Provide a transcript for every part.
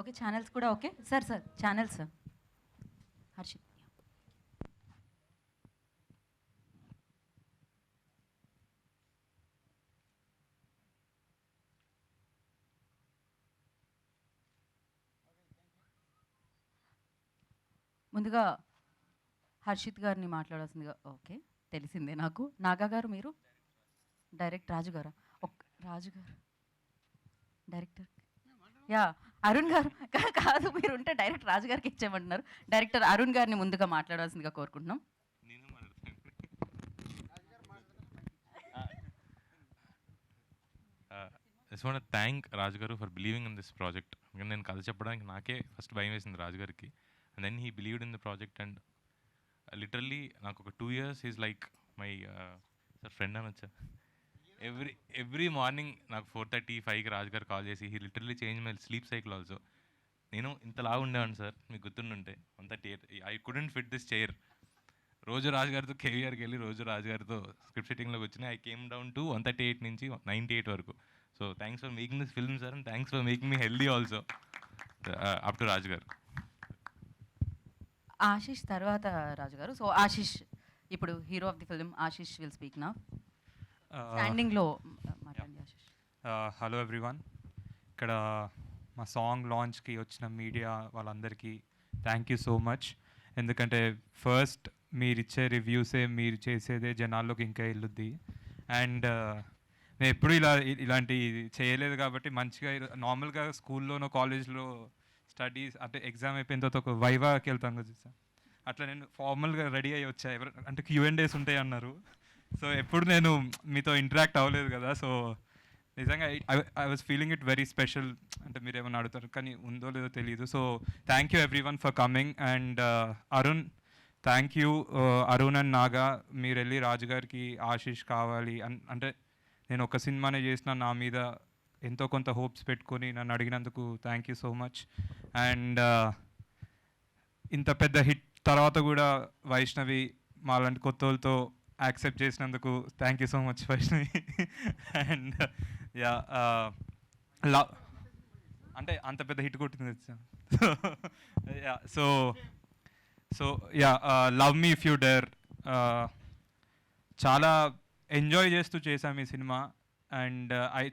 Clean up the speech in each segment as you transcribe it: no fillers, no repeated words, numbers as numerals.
Okay, channels కూడా okay sir. Channels sir. Harshit. ముందుగా హర్షిత్ గారిని మాట్లాడాల్సిందిగా. ఓకే, తెలిసిందే నాకు. నాగా గారు మీరు డైరెక్ట్ రాజు గారా? రాజు గారు డైరెక్టర్. యా, అరుణ్ గారు కాదు, మీరు ఉంటే డైరెక్ట్ రాజు గారికి ఇచ్చేయమంటున్నారు. డైరెక్టర్ అరుణ్ గారిని ముందుగా మాట్లాడాల్సిందిగా కోరుకుంటున్నాం. Just want thank Raju garu for believing in this project. నేను కథ చెప్పడానికి నాకే ఫస్ట్ భయం వేసింది రాజు గారికి. And then he believed in the project. And literally నాకు ఒక 2 years is like my sir friend అనొచ్చా. ఎవ్రీ మార్నింగ్ నాకు 4:30-5కి రాజు గారు కాల్ చేసి he literally change my sleep cycle also. నేను ఇంతలా ఉండేవాడిని సార్, మీకు గుర్తుండుంటే 1:38. I couldn't fit this chair. రోజు రాజు గారితో కేవీఆర్కి వెళ్ళి రోజు రాజు గారితో స్క్రిప్ట్ సెట్టింగ్లోకి వచ్చినాయి. ఐ కేమ్ డౌన్ టు 138 నుంచి 98 వరకు. So thanks for making this film sir, and thanks for making me healthy also. Up to Raju garu. Ashish తర్వాత రాజు గారు. సో ఆశీష్ ఇప్పుడు hero of the film. Ashish will speak నా. స్టాండింగ్లో మాట్లాడండి ఆశీష్. Hello everyone. ఇక్కడ మా సాంగ్ లాంచ్కి వచ్చిన మీడియా వాళ్ళందరికీ థ్యాంక్ యూ సో మచ్. ఎందుకంటే ఫస్ట్ మీరు ఇచ్చే రివ్యూసే, మీరు చేసేదే జనాల్లోకి ఇంకా వెళ్ళుద్ది. అండ్ నేను ఎప్పుడు ఇలాంటి చేయలేదు కాబట్టి మంచిగా నార్మల్గా స్కూల్లోనో కాలేజ్లో స్టడీస్ అంటే ఎగ్జామ్ అయిపోయిన తర్వాత ఒక వైవాకి వెళ్తాం కదా సార్, అట్లా నేను ఫార్మల్గా రెడీ అయ్యి వచ్చా. అంటే Q&As ఉంటాయి అన్నారు. సో ఎప్పుడు నేను మీతో ఇంటరాక్ట్ అవ్వలేదు కదా. సో నిజంగా I was feeling it very special. అంటే మీరు ఏమైనా అడుగుతారు కానీ ఉందో లేదో తెలియదు. So thank you everyone for coming. And Arun, thank you. Arun and Naga, మీరు వెళ్ళి రాజు గారికి ఆశీష్ కావాలి అంటే నేను ఒక సినిమానే చేసిన, నా మీద ఎంతో కొంత హోప్స్ పెట్టుకొని నన్ను అడిగినందుకు thank you so much. And ఇంత పెద్ద హిట్ తర్వాత కూడా వైష్ణవి మాలాంటి కొత్త వాళ్ళతో యాక్సెప్ట్ చేసినందుకు thank you so much Vaishnavi. And yeah, love అంటే అంత పెద్ద హిట్ కొట్టింది. Yeah, so yeah, love me if you dare. చాలా ఎంజాయ్ చేస్తూ చేశాం ఈ సినిమా. అండ్ ఐ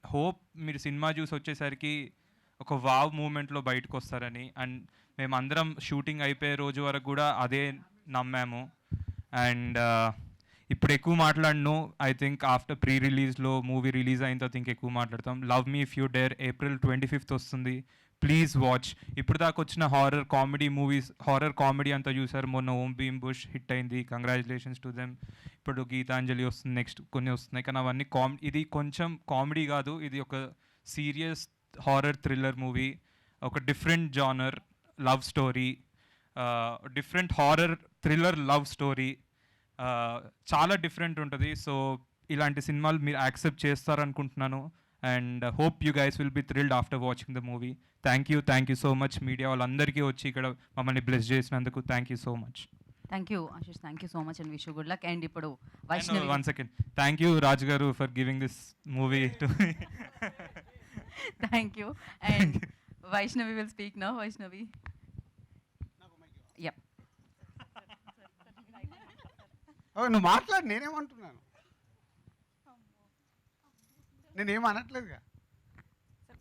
హోప్ మీరు సినిమా చూసి వచ్చేసరికి ఒక వావ్ మూమెంట్లో బయటకు వస్తారని. అండ్ మేమందరం షూటింగ్ అయిపోయే రోజు వరకు కూడా అదే నమ్మాము. అండ్ ఇప్పుడు ఎక్కువ మాట్లాడను. ఐ థింక్ ఆఫ్టర్ ప్రీ రిలీజ్లో మూవీ రిలీజ్ అయిన తర్వాత ఇంకెక్కువ మాట్లాడతాం. Love me if you dare April 25th వస్తుంది. Please watch. ఇప్పుడు దాకా వచ్చిన హారర్ కామెడీ అంతా చూసారు. మొన్న ఓం భీమ్ బుష్ హిట్ అయింది, కంగ్రాచులేషన్స్ టు దెమ్. ఇప్పుడు గీతాంజలి వస్తుంది, నెక్స్ట్ కొన్ని వస్తున్నాయి. కానీ అవన్నీ ఇది కొంచెం కామెడీ కాదు, ఇది ఒక సీరియస్ హారర్ థ్రిల్లర్ మూవీ. ఒక different genre love story, different horror thriller love story, చాలా డిఫరెంట్ ఉంటుంది. సో ఇలాంటి సినిమాలు మీరు యాక్సెప్ట్ చేస్తారనుకుంటున్నాను. And hope you guys will be thrilled after watching the movie. Thank you so much media వాళ్ళందరికీ వచ్చి ఇక్కడ మమ్మల్ని బ్లెస్ చేసినందుకు thank you so much. Thank you Ashish, thank you so much and wish you good luck. And ఇప్పుడు Vaishnavi. 1 second. Thank you Raju garu for giving this movie to me. Thank you. And Vaishnavi will speak now. Vaishnavi. Yup. నువ్వు మాట్లాడు, నేనేమంటున్నాను? నేనేం అనట్లేదుగా.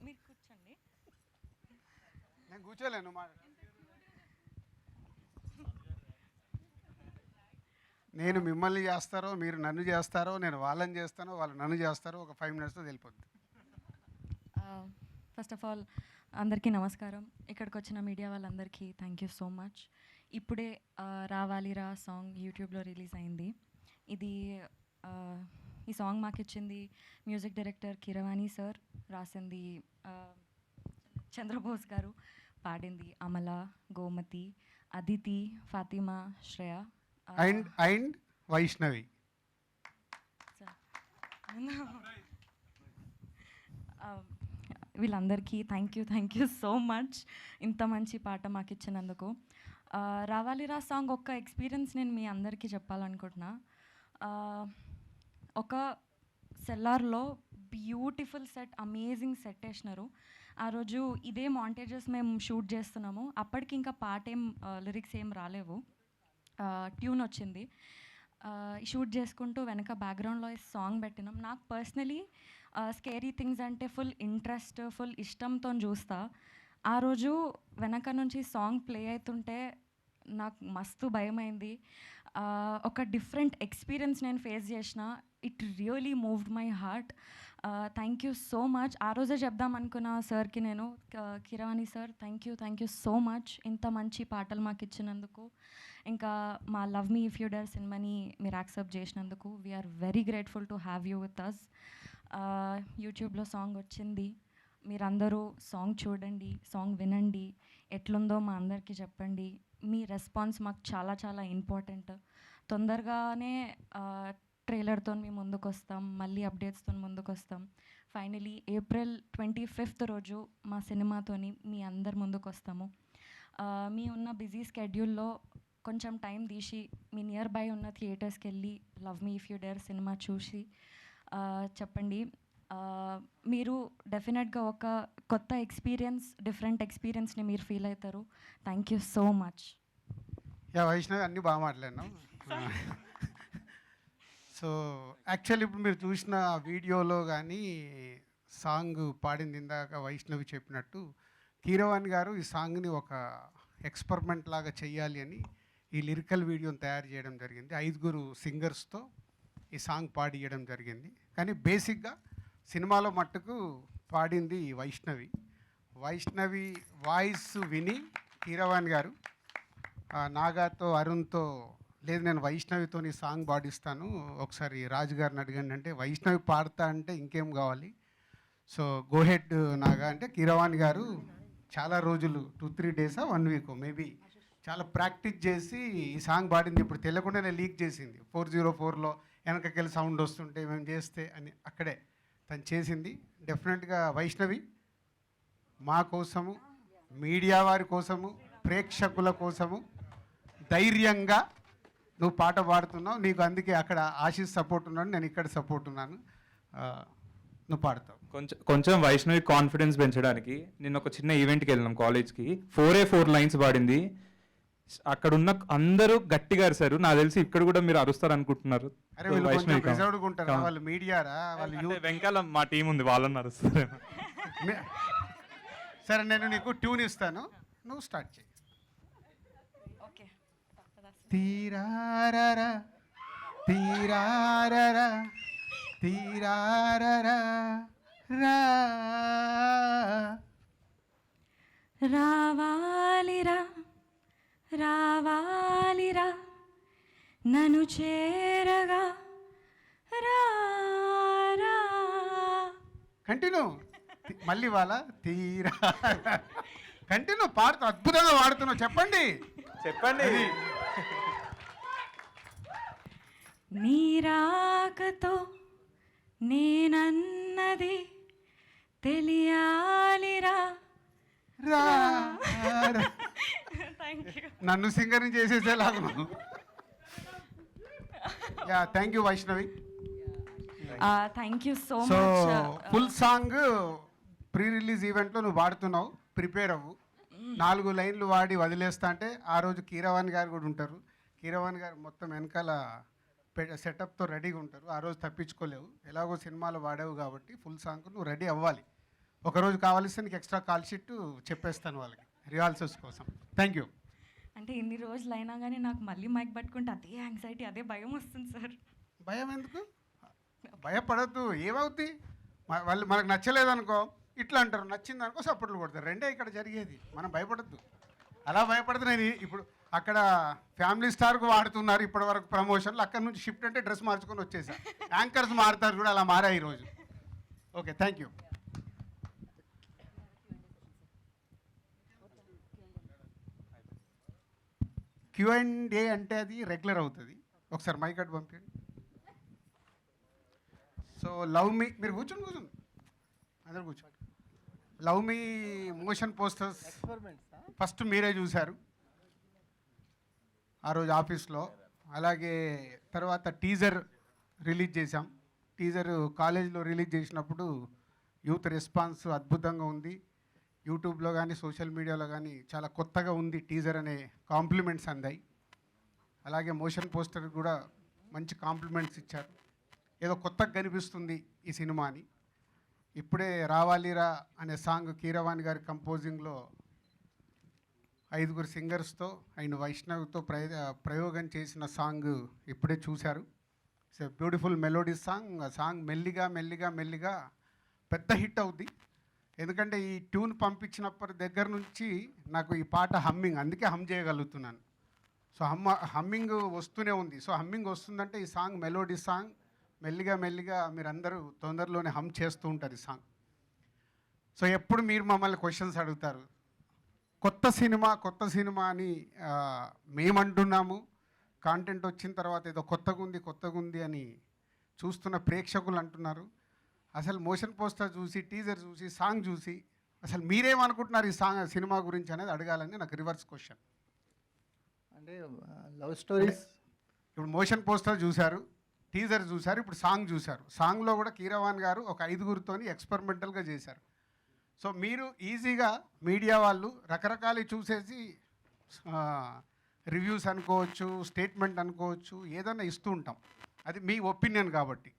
మీరు కూర్చోండి. నేను కూర్చోలేను. నేను మిమ్మల్ని చేస్తారో, మీరు నన్ను చేస్తారో, నేను వాళ్ళని చేస్తానో, వాళ్ళు నన్ను చేస్తారో ఒక 5 minutesతో తెలిపోద్ది. ఫస్ట్ ఆఫ్ ఆల్ అందరికీ నమస్కారం. ఇక్కడికి వచ్చిన మీడియా వాళ్ళందరికీ థ్యాంక్ యూ సో మచ్. ఇప్పుడే రావాలిరా సాంగ్ యూట్యూబ్లో రిలీజ్ అయింది. ఈ సాంగ్ మాకు ఇచ్చింది మ్యూజిక్ డైరెక్టర్ కీరవాణి సార్, రాసింది చంద్రబోస్ గారు, పాడింది అమల, గోమతి, అదితి, ఫాతిమా, శ్రేయ అండ్ వైష్ణవి. వీళ్ళందరికీ థ్యాంక్ యూ సో మచ్ ఇంత మంచి పాట మాకు ఇచ్చినందుకు. రావాలిరా సాంగ్ ఒక్క ఎక్స్పీరియన్స్ నేను మీ అందరికీ చెప్పాలనుకుంటున్నా. ఒక సెల్లార్లో బ్యూటిఫుల్ సెట్, అమేజింగ్ సెట్ వేసినారు. ఆ రోజు ఇదే మాంటేజెస్ మేము షూట్ చేస్తున్నాము. అప్పటికి ఇంకా పాట ఏం లిరిక్స్ ఏం రాలేవు. ట్యూన్ వచ్చింది. షూట్ చేసుకుంటూ వెనక బ్యాక్గ్రౌండ్లో సాంగ్ పెట్టినాం. నాకు పర్సనలీ స్కేరీ థింగ్స్ అంటే ఫుల్ ఇంట్రెస్ట్, ఫుల్ ఇష్టంతో చూస్తా. ఆ రోజు వెనక నుంచి సాంగ్ ప్లే అవుతుంటే నాకు మస్తు భయమైంది. ఒక డిఫరెంట్ ఎక్స్పీరియన్స్ నేను ఫేస్ చేసిన. It really moved my heart. Thank you so much. ఆ రోజే చెప్దాం అనుకున్న సార్కి నేను, Keeravani sir, thank you so much ఇంత మంచి పాటలు మాకు ఇచ్చినందుకు. ఇంకా మా love me if you dare సినిమాని మీరు యాక్సెప్ట్ చేసినందుకు we are very grateful to have you with us. యూట్యూబ్లో సాంగ్ వచ్చింది. మీరందరూ సాంగ్ చూడండి, సాంగ్ వినండి, ఎట్లుందో మా అందరికీ చెప్పండి. మీ రెస్పాన్స్ మాకు చాలా చాలా ఇంపార్టెంట్. తొందరగానే ట్రైలర్తో మీ ముందుకు వస్తాం, మళ్ళీ అప్డేట్స్తో ముందుకు వస్తాం. ఫైనలీ April 25th రోజు మా సినిమాతోని మీ అందరి ముందుకు వస్తాము. మీ ఉన్న బిజీ స్కెడ్యూల్లో కొంచెం టైం తీసి మీ నియర్ బై ఉన్న థియేటర్స్కి వెళ్ళి love me if you dare cinema చూసి చెప్పండి. మీరు డెఫినెట్గా ఒక కొత్త ఎక్స్పీరియన్స్, డిఫరెంట్ ఎక్స్పీరియన్స్ని మీరు ఫీల్ అవుతారు. Thank you so much. Yeah Vaishnavi, అన్నీ బాగా మాట్లాడినావు. సో యాక్చువల్లీ ఇప్పుడు మీరు చూసిన వీడియోలో కానీ సాంగ్ పాడింది ఇందాక వైష్ణవి చెప్పినట్టు, కీరవాణి గారు ఈ సాంగ్ని ఒక ఎక్స్పెరిమెంట్ లాగా చెయ్యాలి అని ఈ లిరికల్ వీడియోని తయారు చేయడం జరిగింది. 5 సింగర్స్తో ఈ సాంగ్ పాడియడం జరిగింది. కానీ బేసిక్గా సినిమాలో మట్టుకు పాడింది వైష్ణవి. వైష్ణవి వాయిస్ విని కీరవాణి గారు నాగాతో, అరుణ్తో, లేదు నేను వైష్ణవితో ఈ సాంగ్ పాడిస్తాను, ఒకసారి రాజు గారిని అడగండి అంటే, వైష్ణవి పాడతా అంటే ఇంకేం కావాలి, సో గోహెడ్ నాగా అంటే, కీరవాణి గారు చాలా రోజులు 2-3 డేసా 1 వీక్ మేబీ చాలా ప్రాక్టీస్ చేసి ఈ సాంగ్ పాడింది. ఇప్పుడు తెలియకుండానే లీక్ చేసింది. 404లో వెనకకెళ్ళి సౌండ్ వస్తుంటే మేము చేస్తే అని అక్కడే తను చేసింది. డెఫినెట్గా వైష్ణవి మా కోసము, మీడియా వారి కోసము, ప్రేక్షకుల కోసము ధైర్యంగా నువ్వు పాట పాడుతున్నావు. నీకు అందుకే అక్కడ ఆశీస్ సపోర్ట్ ఉన్నాడు, నేను ఇక్కడ సపోర్ట్ ఉన్నాను. నువ్వు పాడతావు. కొంచెం వైష్ణవి కాన్ఫిడెన్స్ పెంచడానికి నిన్న ఒక చిన్న ఈవెంట్కి వెళ్ళినాం కాలేజ్కి. 4 లైన్స్ పాడింది. అక్కడ ఉన్న అందరూ గట్టిగా అరిశారు. నాకు తెలిసి ఇక్కడ కూడా మీరు అరుస్తారు అనుకుంటున్నారు. అరే వీళ్ళు కొంచెం రిజర్వ్డ్గా ఉంటారు, వాళ్ళు మీడియారా, వాళ్ళు వెంకాల మా టీం ఉంది, వాళ్ళని అరుస్తారు. సరే నేను నీకు ట్యూన్ ఇస్తాను, నువ్వు స్టార్ట్ చేయి. ఓకే. తీరారరా తీరారరా తీరారరా రా రావాలిరా రావాలిరా నన్ను చేరగా రా రా. కంటిన్యూ, మళ్ళీ వాళ్ళ తీరా కంటిన్యూ పాడుతూ అద్భుతంగా వాడుతున్నావు. చెప్పండి. నీ రాకతో నేనన్నది తెలియాలిరా. రా రా. Thank you. నన్ను సింగర్ని చేసేసేలాగా. Yeah, thank you Vaishnavi. Thank you so so much. Full song pre release ఈవెంట్లో నువ్వు పాడుతున్నావు, ప్రిపేర్ అవ్వు. 4 లైన్లు వాడి వదిలేస్తా అంటే ఆ రోజు కీరవాణి గారు కూడా ఉంటారు. కీరవాణి గారు మొత్తం వెనకాల సెటప్తో రెడీగా ఉంటారు. ఆ రోజు తప్పించుకోలేవు, ఎలాగో సినిమాలో వాడావు కాబట్టి ఫుల్ సాంగ్ నువ్వు రెడీ అవ్వాలి. ఒకరోజు కావాల్సి నీకు ఎక్స్ట్రా కాల్ షీట్ చెప్పేస్తాను వాళ్ళకి రిహార్సల్స్ కోసం. Thank you. అంటే ఇన్ని రోజులు అయినా కానీ నాకు మళ్ళీ మైక్ పట్టుకుంటే అదే యాంగ్జైటీ, అదే భయం వస్తుంది సార్. భయం ఎందుకు? భయపడద్దు, ఏమవుద్ది? వాళ్ళు మనకు నచ్చలేదనుకో ఇట్లా అంటారు, నచ్చింది అనుకో సపోర్ట్లు కొడతారు. రెండే ఇక్కడ జరిగేది, మనం భయపడద్దు. అలా భయపడితే నేను ఇప్పుడు అక్కడ ఫ్యామిలీ స్టార్కు వాడుతున్నారు ఇప్పటివరకు ప్రమోషన్లు, అక్కడ నుంచి షిఫ్ట్ అంటే డ్రెస్ మార్చుకొని వచ్చేసా. యాంకర్స్ మారుతారు కూడా, అలా మారా ఈరోజు. Okay, thank you. Q&A అంటే అది రెగ్యులర్ అవుతుంది. ఒకసారి మైక్ అటు పంపించండి. సో లవ్ మీ, మీరు కూర్చోండి అందరు కూర్చోండి. లవ్ మీ మోషన్ పోస్టర్స్ ఫస్ట్ మీరే చూశారు ఆ రోజు ఆఫీస్లో. అలాగే తర్వాత టీజర్ రిలీజ్ చేశాం. టీజర్ కాలేజ్లో రిలీజ్ చేసినప్పుడు యూత్ రెస్పాన్స్ అద్భుతంగా ఉంది. యూట్యూబ్లో కానీ సోషల్ మీడియాలో కానీ చాలా కొత్తగా ఉంది టీజర్ అనే కాంప్లిమెంట్స్ అందాయి. అలాగే మోషన్ పోస్టర్ కూడా మంచి కాంప్లిమెంట్స్ ఇచ్చారు. ఏదో కొత్తగా కనిపిస్తుంది ఈ సినిమా అని. ఇప్పుడే రావాలిరా అనే సాంగ్ కీరవాణి గారి కంపోజింగ్లో 5 సింగర్స్తో అండ్ వైష్ణవ్తో ప్రయోగం చేసిన సాంగ్ ఇప్పుడే చూశారు. It's a beautiful melody song. ఆ సాంగ్ మెల్లిగా మెల్లిగా మెల్లిగా పెద్ద హిట్ అవుద్ది. ఎందుకంటే ఈ ట్యూన్ పంపించినప్పటి దగ్గర నుంచి నాకు ఈ పాట హమ్మింగ్, అందుకే హమ్ చేయగలుగుతున్నాను. సో హమ్మింగ్ వస్తూనే ఉంది. సో హమ్మింగ్ వస్తుందంటే ఈ సాంగ్ మెలోడీ సాంగ్. మెల్లిగా మెల్లిగా మీరందరూ తొందరలోనే హమ్ చేస్తూ ఉంటారు ఈ సాంగ్. సో ఎప్పుడు మీరు మమ్మల్ని క్వశ్చన్స్ అడుగుతారు, కొత్త సినిమా అని మేమంటున్నాము. కాంటెంట్ వచ్చిన తర్వాత ఏదో కొత్తగా ఉంది అని చూస్తున్న ప్రేక్షకులు అంటున్నారు. అసలు మోషన్ పోస్టర్ చూసి, టీజర్ చూసి, సాంగ్ చూసి అసలు మీరేమనుకుంటున్నారు ఈ సినిమా గురించి అనేది అడగాలని నాకు రివర్స్ క్వశ్చన్. అంటే లవ్ స్టోరీస్ ఇప్పుడు మోషన్ పోస్టర్ చూశారు, టీజర్ చూశారు, ఇప్పుడు సాంగ్ చూశారు. సాంగ్లో కూడా కీరవాణి గారు ఒక 5 ఎక్స్పెరిమెంటల్గా చేశారు. సో మీరు ఈజీగా మీడియా వాళ్ళు రకరకాలు చూసేసి రివ్యూస్ అనుకోవచ్చు, స్టేట్మెంట్ అనుకోవచ్చు, ఏదైనా ఇస్తూ ఉంటాం. అది మీ ఒపీనియన్ కాబట్టి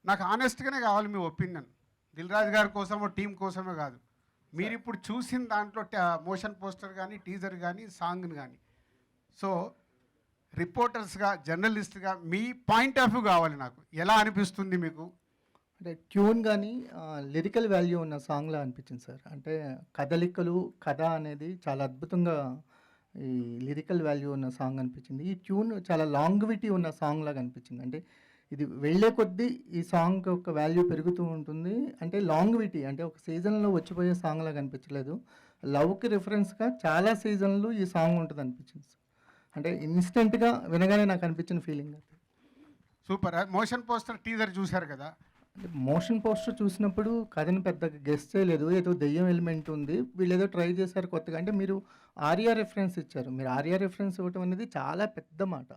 నాకు ఆనెస్ట్గానే కావాలి మీ ఒపీనియన్. దిల్ రాజు గారి కోసమో టీం కోసమే కాదు. మీరు ఇప్పుడు చూసిన దాంట్లో మోషన్ పోస్టర్ కానీ, టీజర్ కానీ, సాంగ్ని కానీ, సో రిపోర్టర్స్గా, జర్నలిస్ట్గా మీ పాయింట్ ఆఫ్ వ్యూ కావాలి నాకు. ఎలా అనిపిస్తుంది మీకు? అంటే ట్యూన్ కానీ లిరికల్ వాల్యూ ఉన్న సాంగ్లా అనిపించింది సార్. అంటే కదలికలు, కథ అనేది చాలా అద్భుతంగా ఈ లిరికల్ వాల్యూ ఉన్న సాంగ్ అనిపించింది. ఈ ట్యూన్ చాలా లాంగ్విటీ ఉన్న సాంగ్ లాగా అనిపించింది. అంటే ఇది వెళ్ళే కొద్దీ ఈ సాంగ్ యొక్క వాల్యూ పెరుగుతూ ఉంటుంది. అంటే లాంగ్విటీ అంటే ఒక సీజన్లో వచ్చిపోయే సాంగ్ లాగా అనిపించలేదు. లవ్కి రిఫరెన్స్గా చాలా సీజన్లు ఈ సాంగ్ ఉంటుంది అనిపించింది సార్. అంటే ఇన్స్టెంట్గా వినగానే నాకు అనిపించిన ఫీలింగ్ అది. సూపర్. మోషన్ పోస్టర్, టీజర్ చూశారు కదా? అంటే మోషన్ పోస్టర్ చూసినప్పుడు కథను పెద్దగా గెస్ చేయలేదు. ఏదో దెయ్యం ఎలిమెంట్ ఉంది, వీళ్ళు ఏదో ట్రై చేశారు కొత్తగా. అంటే మీరు ఆర్యా రెఫరెన్స్ ఇచ్చారు. మీరు ఆర్యా రెఫరెన్స్ ఇవ్వటం అనేది చాలా పెద్ద మాట.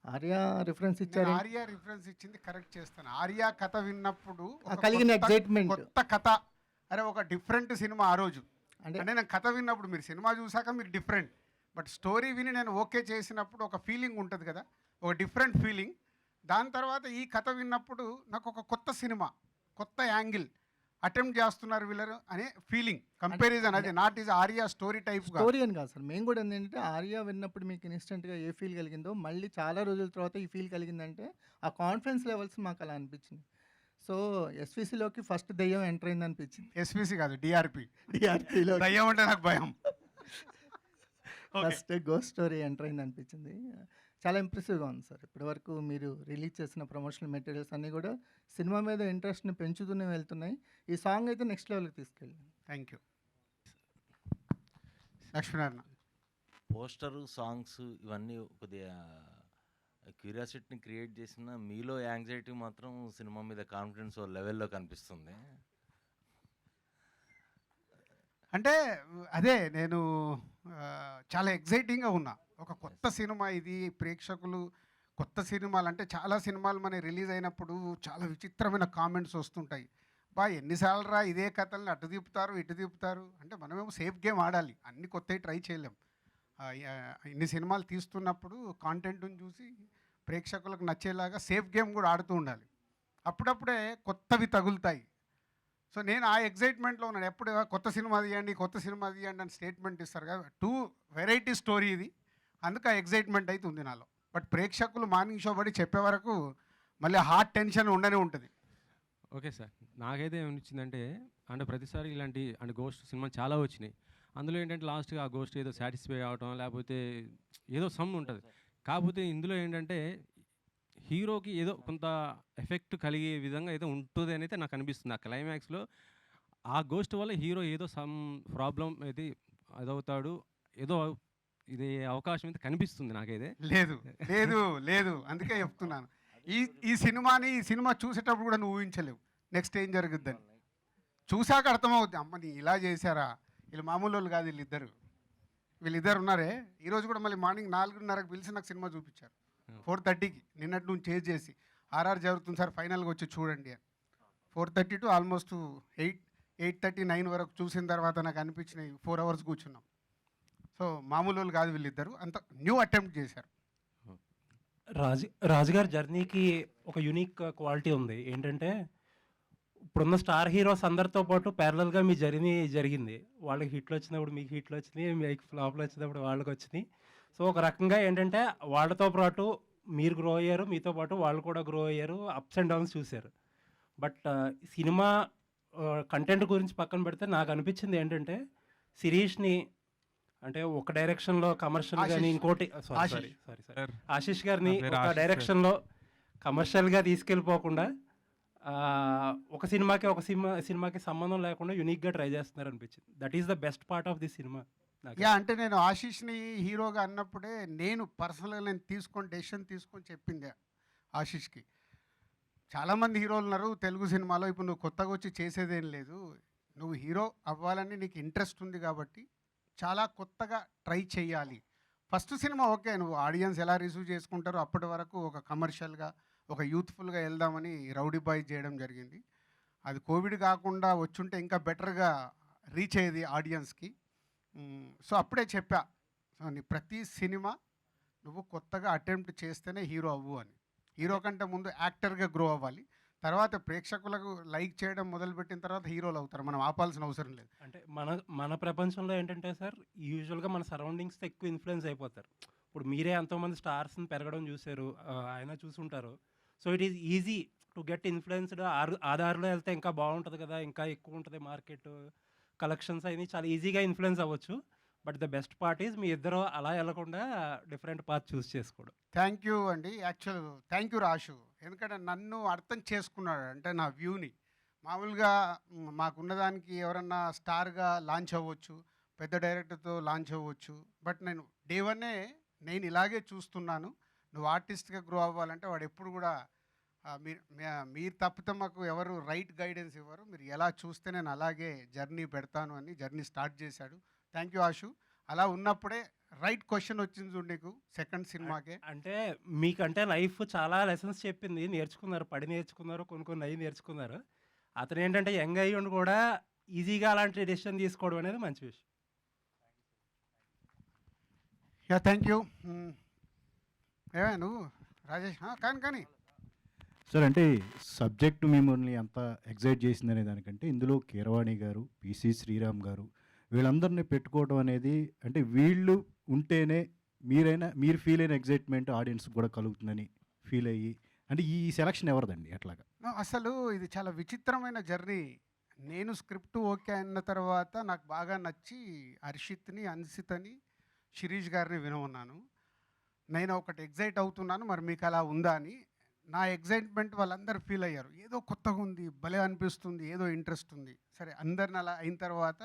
ఆర్యా రిఫరెన్స్ ఇచ్చారు. ఆర్యా రిఫరెన్స్ ఇచ్చింది కరెక్ట్ చేస్తాను. ఆర్యా కథ విన్నప్పుడు ఒక కలిగిన ఎగ్జైట్మెంట్, కొత్త కథ, అరే ఒక డిఫరెంట్ సినిమా ఆ రోజు. అంటే నేను కథ విన్నప్పుడు, మీరు సినిమా చూసాక మీరు డిఫరెంట్, బట్ స్టోరీ విని నేను ఓకే చేసినప్పుడు ఒక ఫీలింగ్ ఉంటుంది కదా, ఒక డిఫరెంట్ ఫీలింగ్. దాని తర్వాత ఈ కథ విన్నప్పుడు నాకు ఒక కొత్త సినిమా, కొత్త యాంగిల్ అటెంప్ట్ చేస్తున్నారు వీళ్ళరు అనే ఫీలింగ్, కంపారిజన్. అది not is Arya story type story అని కాదు సార్. మేము కూడా ఏంటంటే ఆర్యా విన్నప్పుడు మీకు ఇన్స్టెంట్గా ఏ ఫీల్ కలిగిందో మళ్ళీ చాలా రోజుల తర్వాత ఈ ఫీల్ కలిగిందంటే ఆ కాన్ఫిడెన్స్ లెవెల్స్ మాకు అలా అనిపించింది. సో ఎస్విసిలోకి ఫస్ట్ దెయ్యం ఎంటర్ అయింది అనిపించింది. ఎస్విసి కాదు, డిఆర్పిలో డిఆర్పిలో దయ్యం అంటే నాకు భయం. ఫస్ట్ గోస్ట్ స్టోరీ ఎంటర్ అయింది అనిపించింది. చాలా ఇంప్రెసివ్గా ఉంది సార్. ఇప్పటివరకు మీరు రిలీజ్ చేసిన ప్రమోషనల్ మెటీరియల్స్ అన్నీ కూడా సినిమా మీద ఇంట్రెస్ట్ని పెంచుతూనే వెళ్తున్నాయి. ఈ సాంగ్ అయితే నెక్స్ట్ లెవెల్కి తీసుకెళ్ళింది. Thank you. Lakshminarayana. Poster, songs ఇవన్నీ కొద్దిగా క్యూరియాసిటీని క్రియేట్ చేసిన మీలో యాంగ్జైటీ మాత్రం సినిమా మీద కాన్ఫిడెన్స్ లెవెల్లో కనిపిస్తుంది. అంటే అదే నేను చాలా ఎగ్జైటింగ్గా ఉన్నా. ఒక కొత్త సినిమా ఇది. ప్రేక్షకులు కొత్త సినిమాలు అంటే చాలా సినిమాలు మన రిలీజ్ అయినప్పుడు చాలా విచిత్రమైన కామెంట్స్ వస్తుంటాయి. ఎన్నిసార్లు రా ఇదే కథల్ని అటు తిప్పుతారు ఇటు తిప్పుతారు అంటే మనమేమో సేఫ్ గేమ్ ఆడాలి, అన్ని కొత్తవి ట్రై చేయలేం. ఇన్ని సినిమాలు తీస్తున్నప్పుడు కాంటెంట్ని చూసి ప్రేక్షకులకు నచ్చేలాగా సేఫ్ గేమ్ కూడా ఆడుతూ ఉండాలి. అప్పుడప్పుడే కొత్తవి తగులుతాయి. సో నేను ఆ ఎగ్జైట్మెంట్లో ఉన్నాను. ఎప్పుడు కొత్త సినిమా తీయండి అని స్టేట్మెంట్ ఇస్తారు కదా, 2 వెరైటీ స్టోరీ ఇది. అందుకు ఆ ఎగ్జైట్మెంట్ అయితే ఉంది నాలో. బట్ ప్రేక్షకులు మార్నింగ్ షో పడి చెప్పే వరకు మళ్ళీ హార్ట్ టెన్షన్ ఉండనే ఉంటుంది. ఓకే సార్, నాకైతే ఏమనిచ్చిందంటే అంటే ప్రతిసారి ఇలాంటి అంటే గోస్ట్ సినిమా చాలా వచ్చినాయి. అందులో ఏంటంటే లాస్ట్గా ఆ గోస్ట్ ఏదో సాటిస్ఫై అవటం లేకపోతే ఏదో సమ్ ఉంటుంది. కాకపోతే ఇందులో ఏంటంటే హీరోకి ఏదో కొంత ఎఫెక్ట్ కలిగే విధంగా ఏదో ఉంటుంది అని అయితే నాకు అనిపిస్తుంది. ఆ క్లైమాక్స్లో ఆ గోస్ట్ వల్ల హీరో ఏదో సమ్ ప్రాబ్లం అయితే అదవుతాడు, ఏదో ఇది అవకాశం అయితే కనిపిస్తుంది నాకైతే. లేదు లేదు లేదు అందుకే చెప్తున్నాను. ఈ సినిమా చూసేటప్పుడు కూడా నువ్వు ఊహించలేవు నెక్స్ట్ ఏం జరుగుద్దని. చూశాక అర్థమవుద్ది, అమ్మని ఇలా చేశారా, వీళ్ళు మామూలు వాళ్ళు కాదు, వీళ్ళిద్దరు ఉన్నారే. ఈరోజు కూడా మళ్ళీ మార్నింగ్ 4:30కి పిలిచి నాకు సినిమా చూపించారు. 4:30కి నిన్నటి నుంచి చేజ్ చేసి ఆర్ఆర్ జరుగుతుంది సార్ ఫైనల్గా వచ్చి చూడండి అని. 4:30 టు ఆల్మోస్ట్ 8:30, 9 వరకు చూసిన తర్వాత నాకు అనిపించినాయి 4 అవర్స్ కూర్చున్నాం. సో మామూలు వాళ్ళు కాదు వీళ్ళిద్దరు, అంత న్యూ అటెంప్ట్ చేశారు. రాజుగారి జర్నీకి ఒక యూనిక్ క్వాలిటీ ఉంది. ఏంటంటే ఇప్పుడున్న స్టార్ హీరోస్ అందరితో పాటు ప్యారలల్గా మీ జర్నీ జరిగింది. వాళ్ళకి హిట్లు వచ్చినప్పుడు మీకు హిట్లు వచ్చినాయి, మీకు ఫ్లాప్లు వచ్చినప్పుడు వాళ్ళకి వచ్చినాయి. సో ఒక రకంగా ఏంటంటే వాళ్ళతో పాటు మీరు గ్రో అయ్యారు, మీతో పాటు వాళ్ళు కూడా గ్రో అయ్యారు, అప్స్ అండ్ డౌన్స్ చూశారు. బట్ సినిమా కంటెంట్ గురించి పక్కన పెడితే నాకు అనిపించింది ఏంటంటే శిరీష్ని అంటే ఒక డైరెక్షన్లో కమర్షియల్ కానీ ఆశీష్. ఇంకోటి sorry Ashish. Sorry sorry sir Ashish గారిని నా పేరు ఒక ఆశీష్ సార్. డైరెక్షన్లో కమర్షియల్గా తీసుకెళ్ళిపోకుండా ఒక సినిమాకి సంబంధం లేకుండా యూనిక్గా ట్రై చేస్తున్నారు అనిపించింది. That is the best part of this cinema. Yeah, అంటే నేను ఆశీష్ని హీరోగా అన్నప్పుడే నేను పర్సనల్గా నేను డెసిషన్ తీసుకొని చెప్పింది ఆశీష్కి. చాలామంది హీరోలు ఉన్నారు తెలుగు సినిమాలో, ఇప్పుడు నువ్వు కొత్తగా వచ్చి చేసేదేం లేదు, నువ్వు హీరో అవ్వాలని నీకు ఇంట్రెస్ట్ ఉంది కాబట్టి చాలా కొత్తగా ట్రై చేయాలి. ఫస్ట్ సినిమా ఓకే, నువ్వు ఆడియన్స్ ఎలా రిసీవ్ చేసుకుంటారో అప్పటి వరకు ఒక కమర్షియల్గా ఒక యూత్ఫుల్గా వెళ్దామని రౌడీ బాయ్ చేయడం జరిగింది. అది కోవిడ్ కాకుండా వచ్చుంటే ఇంకా బెటర్గా రీచ్ అయ్యేది ఆడియన్స్కి. సో అప్పుడే చెప్పా, సో నీ ప్రతి సినిమా నువ్వు కొత్తగా అటెంప్ట్ చేస్తేనే హీరో అవ్వు అని. హీరో కంటే ముందు యాక్టర్గా గ్రో అవ్వాలి, తర్వాత ప్రేక్షకులకు లైక్ చేయడం మొదలుపెట్టిన తర్వాత హీరోలు అవుతారు, మనం ఆపాల్సిన అవసరం లేదు. అంటే మన ప్రపంచంలో ఏంటంటే సార్ యూజువల్గా మన సరౌండింగ్స్తో ఎక్కువ ఇన్ఫ్లుయెన్స్ అయిపోతారు. ఇప్పుడు మీరే ఎంతోమంది స్టార్స్ని పెరగడం చూశారు, ఆయన చూసుంటారు. So it is easy to get influenced. ఆధార్లో వెళ్తే ఇంకా బాగుంటుంది కదా, ఇంకా ఎక్కువ ఉంటుంది మార్కెట్, కలెక్షన్స్ అయినా చాలా ఈజీగా ఇన్ఫ్లుయెన్స్ అవ్వచ్చు. But the best part is మీ ఇద్దరు అలా వెళ్ళకుండా డిఫరెంట్ పాత్ చూస్ చేసుకోవడం. థ్యాంక్ యూ అండి, యాక్చువల్ థ్యాంక్ యూ రాషు, ఎందుకంటే నన్ను అర్థం చేసుకున్నాడు, అంటే నా వ్యూని. మామూలుగా మాకున్నదానికి ఎవరన్నా స్టార్గా లాంచ్ అవ్వచ్చు, పెద్ద డైరెక్టర్తో లాంచ్ అవ్వచ్చు, బట్ నేను డే వన్నే నేను ఇలాగే చూస్తున్నాను, నువ్వు ఆర్టిస్ట్గా గ్రో అవ్వాలంటే వాడు ఎప్పుడు కూడా మీరు తప్పితే మాకు ఎవరు రైట్ గైడెన్స్ ఇవ్వరు, మీరు ఎలా చూస్తే నేను అలాగే జర్నీ పెడతాను అని జర్నీ స్టార్ట్ చేశాడు. Thank you Ashu. అలా ఉన్నప్పుడే రైట్ క్వశ్చన్ వచ్చింది చూడు నీకు సెకండ్ సినిమాకే. అంటే మీకంటే లైఫ్ చాలా లెసన్స్ చెప్పింది, నేర్చుకున్నారు, పడి నేర్చుకున్నారు, కొన్ని అయ్యి నేర్చుకున్నారు. అతను ఏంటంటే యంగ్ అయ్యి ఉండి కూడా ఈజీగా అలాంటి డెసిషన్ తీసుకోవడం అనేది మంచి విషయం. Yeah, thank you. ఏమే నువ్వు రాజేష్, కానీ సార్ అంటే సబ్జెక్టు మిమ్మల్ని అంత ఎగ్జైట్ చేసిందనే దానికంటే ఇందులో కీరవాణి గారు, పిసి శ్రీరామ్ గారు వీళ్ళందరినీ పెట్టుకోవడం అనేది, అంటే వీళ్ళు ఉంటేనే మీరు ఫీల్ అయిన ఎగ్జైట్మెంట్ ఆడియన్స్ కూడా కలుగుతుందని ఫీల్ అయ్యి, అంటే ఈ సెలక్షన్ ఎవరిదండి అట్లాగా? అసలు ఇది చాలా విచిత్రమైన జర్నీ. నేను స్క్రిప్ట్ ఓకే అన్న తర్వాత నాకు బాగా నచ్చి హర్షిత్ని, అన్సితని, శిరీష్ గారిని వినమన్నాను. నేను ఒకటి ఎగ్జైట్ అవుతున్నాను, మరి మీకు అలా ఉందా అని. నా ఎగ్జైట్మెంట్ వాళ్ళందరూ ఫీల్ అయ్యారు, ఏదో కొత్తగా ఉంది, భలే అనిపిస్తుంది, ఏదో ఇంట్రెస్ట్ ఉంది. సరే అందరిని అలా అయిన తర్వాత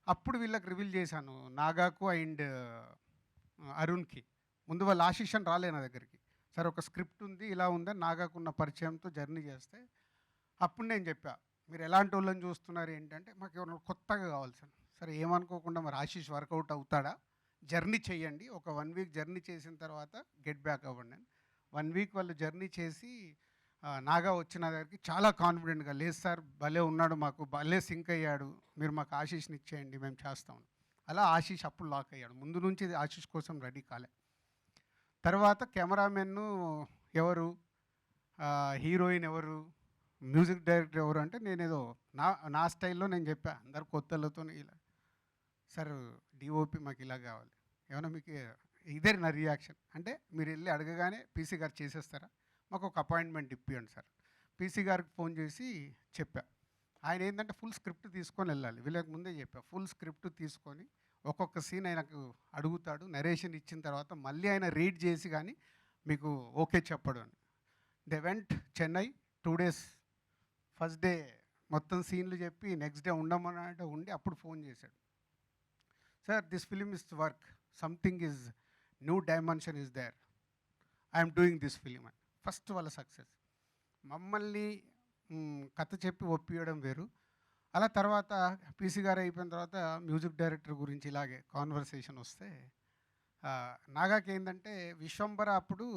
అప్పుడు వీళ్ళకి రివీల్ చేశాను, నాగాకు అండ్ అరుణ్కి. ముందు వాళ్ళు ఆశీషన్ రాలే నా దగ్గరికి. సరే ఒక స్క్రిప్ట్ ఉంది, ఇలా ఉందని నాగాకున్న పరిచయంతో జర్నీ చేస్తే అప్పుడు నేను చెప్పా, మీరు ఎలాంటి వాళ్ళని చూస్తున్నారు ఏంటంటే, మాకు ఎవరైనా కొత్తగా కావాలి సార్. సరే ఏమనుకోకుండా మరి ఆశీష్ వర్కౌట్ అవుతాడా, జర్నీ చేయండి, ఒక 1 వీక్ జర్నీ చేసిన తర్వాత గెట్ బ్యాక్ అవ్వండి అని. 1 వీక్ వాళ్ళు జర్నీ చేసి నాగా వచ్చిన దగ్గరికి చాలా కాన్ఫిడెంట్గా, లేదు సార్ భలే ఉన్నాడు, మాకు భలే సింక్ అయ్యాడు, మీరు మాకు ఆశీష్ని ఇచ్చేయండి మేము చేస్తాం. అలా ఆశీష్ అప్పుడు లాక్ అయ్యాడు, ముందు నుంచి ఆశీష్ కోసం రెడీ కాలే. తర్వాత కెమెరామెన్ ఎవరు, హీరోయిన్ ఎవరు, మ్యూజిక్ డైరెక్టర్ ఎవరు అంటే నేనేదో నా స్టైల్లో నేను చెప్పా, అందరు కొత్తలతో ఇలా సార్ డిఓపి మాకు ఇలా కావాలి, ఏమన్నా మీకు ఇదే నా రియాక్షన్. అంటే మీరు వెళ్ళి అడగగానే పీసీ గారు చేసేస్తారా, మాకు ఒక అపాయింట్మెంట్ ఇప్పియండి సార్. పీసీ గారికి ఫోన్ చేసి చెప్పా. ఆయన ఏంటంటే ఫుల్ స్క్రిప్ట్ తీసుకొని వెళ్ళాలి, వీళ్ళకి ముందే చెప్పా, ఫుల్ స్క్రిప్ట్ తీసుకొని ఒక్కొక్క సీన్ ఆయనకు అడుగుతాడు, నరేషన్ ఇచ్చిన తర్వాత మళ్ళీ ఆయన రీడ్ చేసి కానీ మీకు ఓకే చెప్పడు అని. They went Chennai 2 days. First day మొత్తం సీన్లు చెప్పి నెక్స్ట్ డే ఉండమని అంటే ఉండి అప్పుడు ఫోన్ చేశాడు, sir this film is work, something is new dimension is there, I'm doing this film అని. ఫస్ట్ వాళ్ళ సక్సెస్. మమ్మల్ని కథ చెప్పి ఒప్పియడం వేరు. అలా తర్వాత పీసీ గారు అయిపోయిన తర్వాత మ్యూజిక్ డైరెక్టర్ గురించి ఇలాగే కాన్వర్సేషన్ వస్తే నాగాకి ఏంటంటే విశ్వంబర అప్పుడు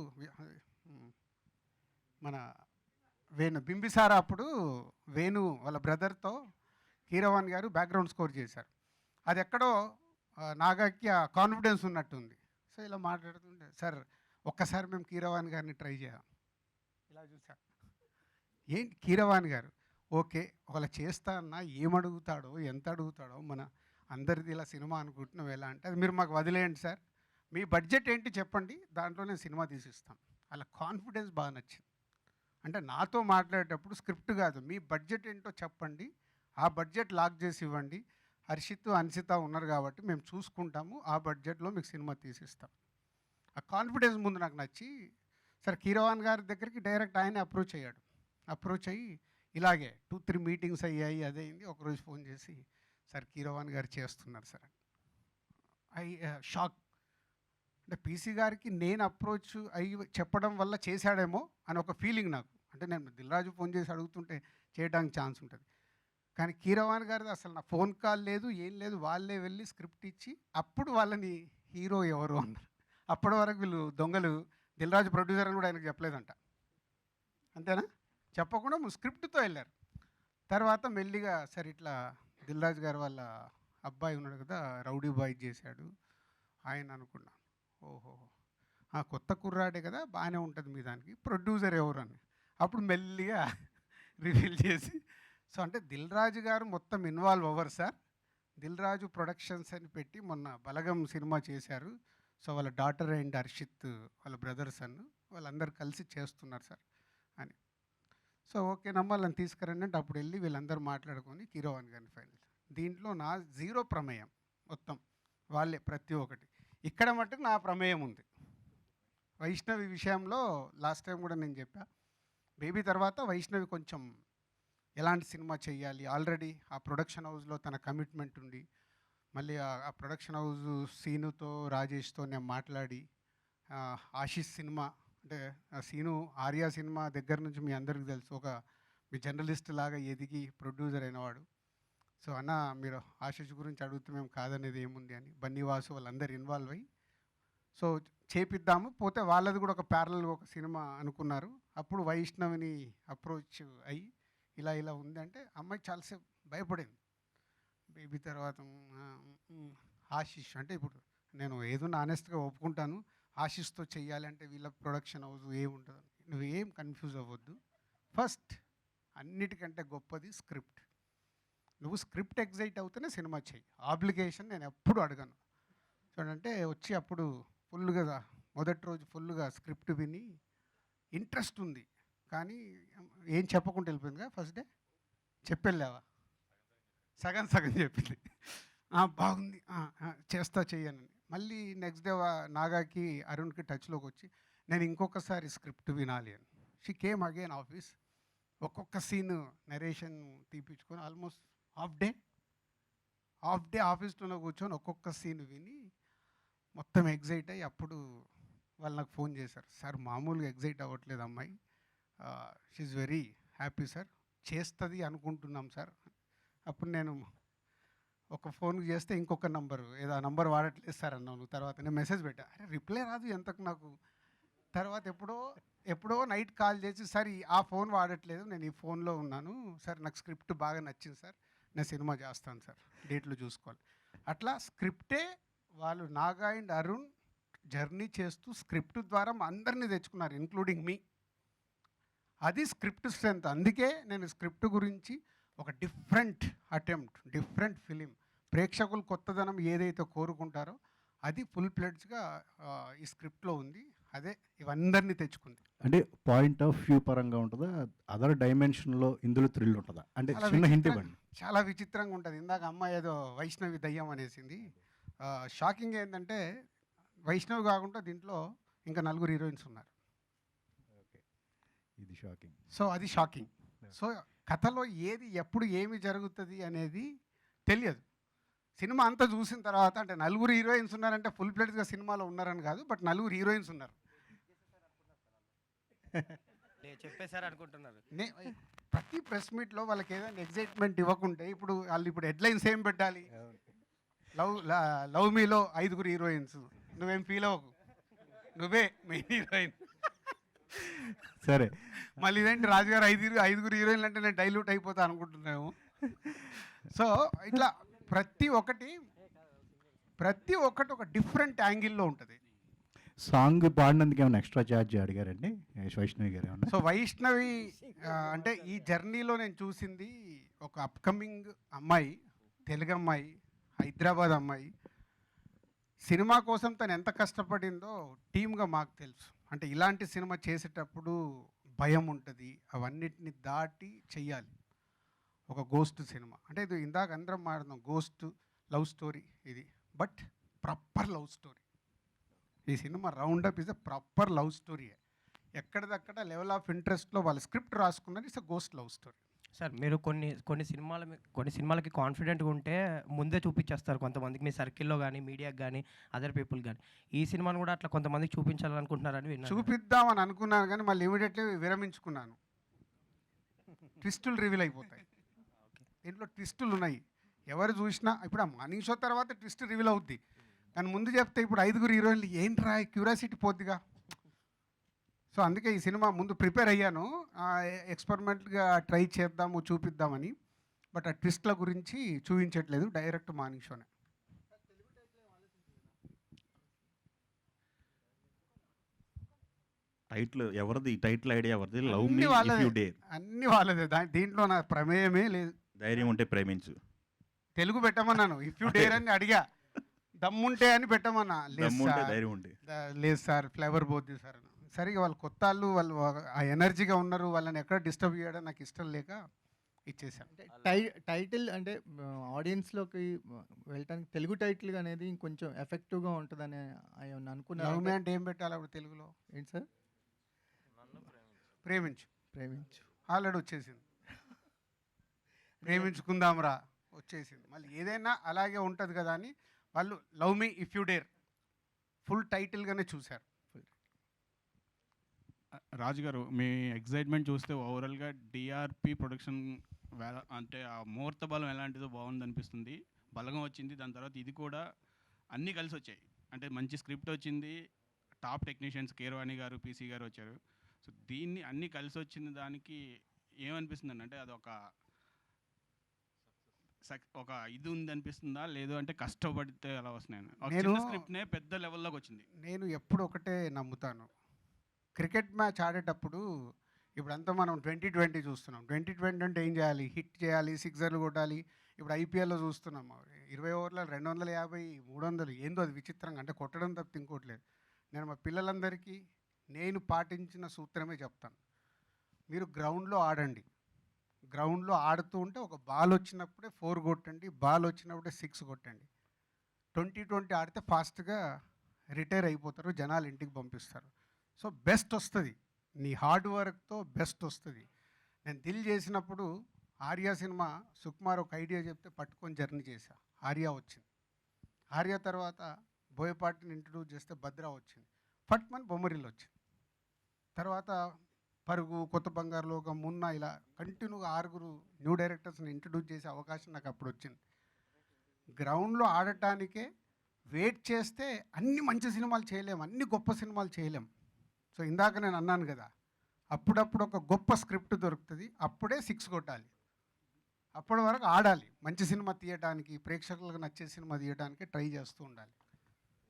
మన బింబిసార అప్పుడు వేణు వాళ్ళ బ్రదర్తో కీరవాణి గారు బ్యాక్గ్రౌండ్ స్కోర్ చేశారు. అది ఎక్కడో నాగాకి ఆ కాన్ఫిడెన్స్ ఉన్నట్టుంది. సో ఇలా మాట్లాడుతుంటే, సార్ ఒక్కసారి మేము కీరవాణి గారిని ట్రై చేయాలి. ఇలా చూసా, ఏంటి కీరవాణి గారు ఓకే ఒకవేళ చేస్తా అన్నా ఏమడుగుతాడో ఎంత అడుగుతాడో మన అందరిది ఇలా సినిమా అనుకుంటున్నాం ఎలా అంటే, అది మీరు మాకు వదిలేయండి సార్, మీ బడ్జెట్ ఏంటి చెప్పండి, దాంట్లో నేను సినిమా తీసిస్తాను. అలా కాన్ఫిడెన్స్ బాగా నచ్చింది. అంటే నాతో మాట్లాడేటప్పుడు స్క్రిప్ట్ కాదు, మీ బడ్జెట్ ఏంటో చెప్పండి, ఆ బడ్జెట్ లాక్ చేసి ఇవ్వండి, హర్షిత్ అన్సిత ఉన్నారు కాబట్టి మేము చూసుకుంటాము, ఆ బడ్జెట్లో మీకు సినిమా తీసిస్తాం. ఆ కాన్ఫిడెన్స్ ముందు నాకు నచ్చి, సార్ కీరవాణి గారి దగ్గరికి డైరెక్ట్ ఆయనే అప్రోచ్ అయ్యి ఇలాగే 2-3 మీటింగ్స్ అయ్యాయి, అదే అయింది. ఒకరోజు ఫోన్ చేసి, సార్ కీరవాణి గారు చేస్తున్నారు సార్. షాక్. అంటే పీసీ గారికి నేను అప్రోచ్ అయ్యి చెప్పడం వల్ల చేశాడేమో అని ఒక ఫీలింగ్ నాకు. అంటే నేను దిల్రాజు ఫోన్ చేసి అడుగుతుంటే చేయడానికి ఛాన్స్ ఉంటుంది, కానీ కీరవాణి గారిది అసలు నా ఫోన్ కాల్ లేదు, ఏం లేదు. వాళ్ళే వెళ్ళి స్క్రిప్ట్ ఇచ్చి అప్పుడు వాళ్ళని హీరో ఎవరు అన్నారు. అప్పటి వరకు వీళ్ళు దొంగలు, దిల్రాజు ప్రొడ్యూసర్ అని కూడా ఆయనకు చెప్పలేదంట. అంతేనా? చెప్పకుండా స్క్రిప్ట్తో వెళ్ళారు. తర్వాత మెల్లిగా సరే ఇట్లా దిల్రాజు గారు వాళ్ళ అబ్బాయి ఉన్నాడు కదా, రౌడీ బాయ్ చేశాడు ఆయన అనుకున్నాను. ఓహో కొత్త కుర్రాడే కదా, బాగానే ఉంటుంది మీ దానికి, ప్రొడ్యూసర్ ఎవరు అని అప్పుడు మెల్లిగా రివీల్ చేసి, సో అంటే దిల్రాజు గారు మొత్తం ఇన్వాల్వ్ అవ్వరు సార్, దిల్రాజు ప్రొడక్షన్స్ అని పెట్టి మొన్న బలగం సినిమా చేశారు. సో వాళ్ళ డాటర్ అండ్ హర్షిత్ వాళ్ళ బ్రదర్స్ అన్న వాళ్ళందరూ కలిసి చేస్తున్నారు సార్ అని. సో ఓకే నమ్మాలని తీసుకురండి అంటే అప్పుడు వెళ్ళి వీళ్ళందరూ మాట్లాడుకొని కీరవాణి గారిని ఫైనల్. దీంట్లో నా జీరో ప్రమేయం, మొత్తం వాళ్ళే ప్రతి ఒక్కటి. ఇక్కడ మట్టుకు నా ప్రమేయం ఉంది. వైష్ణవి విషయంలో లాస్ట్ టైం కూడా నేను చెప్పా, బేబీ తర్వాత వైష్ణవి కొంచెం ఎలాంటి సినిమా చేయాలి, ఆల్రెడీ ఆ ప్రొడక్షన్ హౌస్లో తన కమిట్మెంట్ ఉండి, మళ్ళీ ఆ ప్రొడక్షన్ హౌస్ సీనుతో రాజేష్తో నేను మాట్లాడి, ఆశీష్ సినిమా అంటే సీను ఆర్యా సినిమా దగ్గర నుంచి మీ అందరికీ తెలుసు, ఒక మీ జర్నలిస్ట్ లాగా ఎదిగి ప్రొడ్యూసర్ అయినవాడు. సో అన్న మీరు ఆశీష్ గురించి అడిగితే మేము కాదనేది ఏముంది అని బన్నీవాసు వాళ్ళందరూ ఇన్వాల్వ్ అయ్యి సో చేపిద్దాము, పోతే వాళ్ళది కూడా ఒక ప్యారలల్ ఒక సినిమా అనుకున్నారు. అప్పుడు వైష్ణవిని అప్రోచ్ అయ్యి ఇలా ఉంది అంటే అమ్మాయి చాలాసేపు భయపడింది. బేబీ తర్వాత ఆశీష్ అంటే ఇప్పుడు నేను ఏదో ఆనెస్ట్గా ఒప్పుకుంటాను, ఆశీష్తో చెయ్యాలంటే వీళ్ళ ప్రొడక్షన్ హౌస్ ఏముంటుంది, నువ్వేం కన్ఫ్యూజ్ అవ్వద్దు. ఫస్ట్ అన్నిటికంటే గొప్పది స్క్రిప్ట్. నువ్వు స్క్రిప్ట్ ఎగ్జైట్ అవుతేనే సినిమా చెయ్యి, ఆబ్లిగేషన్ నేను ఎప్పుడు అడగను. చూడంటే వచ్చి అప్పుడు ఫుల్గా మొదటి రోజు ఫుల్గా స్క్రిప్ట్ విని ఇంట్రెస్ట్ ఉంది, కానీ ఏం చెప్పకుండా వెళ్ళిపోయిందిగా. ఫస్ట్ డే చెప్పెళ్ళావా, సగం చెప్పింది, బాగుంది చేస్తా చెయ్యనని. మళ్ళీ నెక్స్ట్ డే నాగాకి అరుణ్కి టచ్లోకి వచ్చి నేను ఇంకొకసారి స్క్రిప్ట్ వినాలి అని. షీ కేమ్ అగైన్ ఆఫీస్, ఒక్కొక్క సీన్ నరేషన్ తీపించుకొని ఆల్మోస్ట్ హాఫ్ డే ఆఫీస్లోనే కూర్చొని ఒక్కొక్క సీన్ విని మొత్తం ఎగ్జైట్ అయ్యి అప్పుడు వాళ్ళు నాకు ఫోన్ చేశారు, సార్ మామూలుగా ఎగ్జైట్ అవ్వట్లేదు అమ్మాయి, షీఈ్ వెరీ హ్యాపీ సార్, చేస్తుంది అనుకుంటున్నాం సార్. అప్పుడు నేను ఒక ఫోన్ చేస్తే ఇంకొక నంబరు ఏదో ఆ నంబర్ వాడట్లేదు సార్ అన్నావు నువ్వు. తర్వాత నేను మెసేజ్ పెట్టా, అరే రిప్లై రాదు ఎంతకు నాకు. తర్వాత ఎప్పుడో నైట్ కాల్ చేసి, సార్ ఆ ఫోన్ వాడట్లేదు, నేను ఈ ఫోన్లో ఉన్నాను సార్, నాకు స్క్రిప్ట్ బాగా నచ్చింది సార్, నేను సినిమా చేస్తాను సార్, డేట్లు చూసుకోవాలి. అట్లా స్క్రిప్టే వాళ్ళు నాగా అండ్ అరుణ్ జర్నీ చేస్తూ స్క్రిప్ట్ ద్వారా అందరినీ తెచ్చుకున్నారు, ఇంక్లూడింగ్ మీ. అది స్క్రిప్ట్ స్ట్రెంత్. అందుకే నేను స్క్రిప్ట్ గురించి ఒక డిఫరెంట్ అటెంప్ట్, డిఫరెంట్ ఫిలిం, ప్రేక్షకులు కొత్తదనం ఏదైతే కోరుకుంటారో అది ఫుల్ ప్లెడ్జ్గా ఈ స్క్రిప్ట్లో ఉంది. అదే ఇవందరినీ తెచ్చుకుంది. అంటే పాయింట్ ఆఫ్ వ్యూ పరంగా ఉంటుందా, అదర్ డైమెన్షన్లో ఇందులో థ్రిల్ ఉంటుందా? అంటే చిన్న హింట్ ఇవ్వండి. చాలా విచిత్రంగా ఉంటుంది. ఇందాక అమ్మాయి ఏదో వైష్ణవి దయ్యం అనేసింది. షాకింగ్ ఏంటంటే వైష్ణవి కాకుండా దీంట్లో ఇంకా 4 హీరోయిన్స్ ఉన్నారు. ఇది షాకింగ్. సో అది షాకింగ్. సో కథలో ఏది ఎప్పుడు ఏమి జరుగుతుంది అనేది తెలియదు. సినిమా అంతా చూసిన తర్వాత, అంటే 4 హీరోయిన్స్ ఉన్నారంటే ఫుల్ ప్లేట్గా సినిమాలో ఉన్నారని కాదు, బట్ 4 హీరోయిన్స్ ఉన్నారు. చెప్పేశారు అనుకుంటున్నారు. ప్రతి ప్రెస్ మీట్లో వాళ్ళకి ఏదైనా ఎగ్జైట్మెంట్ ఇవ్వకుంటే ఇప్పుడు హెడ్లైన్స్ ఏం పెట్టాలి, లవ్ మీలో 5 హీరోయిన్స్, నువ్వేం ఫీల్ అవ్వకు, నువ్వే మెయిన్ హీరోయిన్. సరే మళ్ళీ ఇదేంటి రాజుగారు 5 హీరోయిన్లు అంటే నేను డైల్యూట్ అయిపోతా అనుకుంటున్నాము. సో ఇట్లా ప్రతి ఒక్కటి ఒక డిఫరెంట్ యాంగిల్లో ఉంటుంది. సాంగ్ పాడినందుకు ఏమైనా ఎక్స్ట్రా ఛార్జ్ అడిగారండి వైష్ణవి గారు ఏమన్నా? సో వైష్ణవి అంటే ఈ జర్నీలో నేను చూసింది ఒక అప్కమింగ్ అమ్మాయి, తెలుగు అమ్మాయి, హైదరాబాద్ అమ్మాయి. సినిమా కోసం తను ఎంత కష్టపడిందో టీమ్గా మాకు తెలుసు. అంటే ఇలాంటి సినిమా చేసేటప్పుడు భయం ఉంటుంది, అవన్నిటిని దాటి చెయ్యాలి. ఒక గోస్ట్ సినిమా అంటే ఇది ఇందాక అందరం మాట్లాడుతాం, గోస్ట్ లవ్ స్టోరీ ఇది, బట్ ప్రాపర్ లవ్ స్టోరీ. ఈ సినిమా roundup is a proper love story. ఎక్కడిదక్కడ లెవెల్ ఆఫ్ ఇంట్రెస్ట్లో వాళ్ళ స్క్రిప్ట్ రాసుకున్నది it's a ghost love story. Sir మీరు కొన్ని సినిమాలకి కాన్ఫిడెంట్గా ఉంటే ముందే చూపించేస్తారు కొంతమందికి, మీ సర్కిల్లో కానీ మీడియాకి కానీ అదర్ పీపుల్ కానీ. ఈ సినిమాను కూడా అట్లా కొంతమందికి చూపించాలనుకుంటున్నారని విన్నాను. చూపిద్దామని అనుకున్నాను కానీ మళ్ళీ ఇమీడియట్లీ విరమించుకున్నాను. ట్విస్టులు రివీల్ అయిపోతాయి, దీంట్లో ట్విస్టులు ఉన్నాయి. ఎవరు చూసినా ఇప్పుడు ఆ మార్నింగ్ షో తర్వాత ట్విస్ట్ రివీల్ అవుద్ది, కానీ ముందు చెప్తే ఇప్పుడు 5 హీరోయిన్లు ఏంట్రా క్యూరియాసిటీ పోద్దిగా. సో అందుకే ఈ సినిమా ముందు ప్రిపేర్ అయ్యాను, ఎక్స్పెరిమెంట్గా ట్రై చేద్దాము చూపిద్దామని. బట్ ఆ ట్విస్ట్ల గురించి చూపించట్లేదు, డైరెక్ట్ మార్నింగ్ షోనే. టైటిల్ ఎవరిది? టైటిల్ ఐడియా ఎవరిది? లవ్ అన్ని మీ ఇఫ్ వాళ్ళదే, యు డేర్. అన్ని వాళ్ళదే, దీంట్లో నా ప్రమేయమే లేదు. ధైర్యం ఉంటే ప్రేమించు. తెలుగు పెట్టమన్నాను, ఇఫ్ యూ డేర్ అని అడిగా, దమ్ముంటే అని పెట్టమన్నా. దమ్ముంటే ధైర్యం ఉంటే. లేదు సార్, ఫ్లేవర్ పోద్ది సార్. సరిగా వాళ్ళు కొత్త వాళ్ళు ఆ ఎనర్జీగా ఉన్నారు, వాళ్ళని ఎక్కడ డిస్టర్బ్ చేయడం నాకు ఇష్టం లేక ఇచ్చేసాను. టైటిల్ అంటే ఆడియన్స్లోకి వెళ్ళటానికి తెలుగు టైటిల్ అనేది ఇంకొంచెం ఎఫెక్టివ్గా ఉంటుందని లవ్ అనుకున్నాను. మీ అంటే ఏం పెట్టాలి అప్పుడు తెలుగులో? ఏంటి సార్? ప్రేమించు. ప్రేమించు ఆల్రెడీ వచ్చేసింది, ప్రేమించుకుందాంరా వచ్చేసింది. మళ్ళీ ఏదైనా అలాగే ఉంటుంది కదా అని వాళ్ళు love me if you dare full టైటిల్గానే చూశారు. రాజు గారు, మీ ఎగ్జైట్మెంట్ చూస్తే ఓవరాల్గా డిఆర్పి ప్రొడక్షన్ అంటే ఆ ముహూర్త బలం ఎలాంటిదో బాగుంది అనిపిస్తుంది. బలగం వచ్చింది, దాని తర్వాత ఇది కూడా అన్నీ కలిసి వచ్చాయి. అంటే మంచి స్క్రిప్ట్ వచ్చింది, టాప్ టెక్నీషియన్స్ కీరవాణి గారు, పీసీ గారు వచ్చారు. సో దీన్ని అన్నీ కలిసి వచ్చిన దానికి ఏమనిపిస్తుంది అంటే అది ఒక ఇది ఉంది అనిపిస్తుందా, లేదు అంటే కష్టపడితే అలా వస్తున్నాయి? స్క్రిప్ట్నే పెద్ద లెవెల్లోకి వచ్చింది. నేను ఎప్పుడు ఒకటే నమ్ముతాను, క్రికెట్ మ్యాచ్ ఆడేటప్పుడు ఇప్పుడంతా మనం 2020 చూస్తున్నాం. 2020 అంటే ఏం చేయాలి? హిట్ చేయాలి, సిక్సర్లు కొట్టాలి. ఇప్పుడు ఐపీఎల్లో చూస్తున్నాం, 20 ఓవర్లలో 250, 300 ఏందో అది విచిత్రంగా, అంటే కొట్టడం తప్పితే ఇంకోట్లేదు. నేను మా పిల్లలందరికీ నేను పాటించిన సూత్రమే చెప్తాను. మీరు గ్రౌండ్లో ఆడండి, గ్రౌండ్లో ఆడుతూ ఉంటే ఒక బాల్ వచ్చినప్పుడే 4 కొట్టండి, బాల్ వచ్చినప్పుడే 6 కొట్టండి. 2020 ఆడితే ఫాస్ట్గా రిటైర్ అయిపోతారు, జనాలు ఇంటికి పంపిస్తారు. సో బెస్ట్ వస్తుంది, నీ హార్డ్ వర్క్తో బెస్ట్ వస్తుంది. నేను దిల్ చేసినప్పుడు ఆర్యా సినిమా సుకుమార్ ఒక ఐడియా చెప్తే పట్టుకొని జర్నీ చేశా, ఆర్యా వచ్చింది. ఆర్యా తర్వాత బోయపాటిని ఇంట్రడ్యూస్ చేస్తే భద్రా వచ్చింది, ఫట్మన్ బొమ్మరిల్లు వచ్చింది. తర్వాత పరుగు, కొత్త బంగారు లోకం, మున్నా, ఇలా కంటిన్యూగా 6 న్యూ డైరెక్టర్స్ని ఇంట్రడ్యూస్ చేసే అవకాశం నాకు అప్పుడు వచ్చింది. గ్రౌండ్లో ఆడటానికే వెయిట్ చేస్తే అన్ని మంచి సినిమాలు చేయలేం, అన్ని గొప్ప సినిమాలు చేయలేం. సో ఇందాక నేను అన్నాను కదా, అప్పుడప్పుడు ఒక గొప్ప స్క్రిప్ట్ దొరుకుతుంది, అప్పుడే 6 కొట్టాలి. అప్పటి వరకు ఆడాలి, మంచి సినిమా తీయడానికి, ప్రేక్షకులకు నచ్చే సినిమా తీయడానికి ట్రై చేస్తూ ఉండాలి.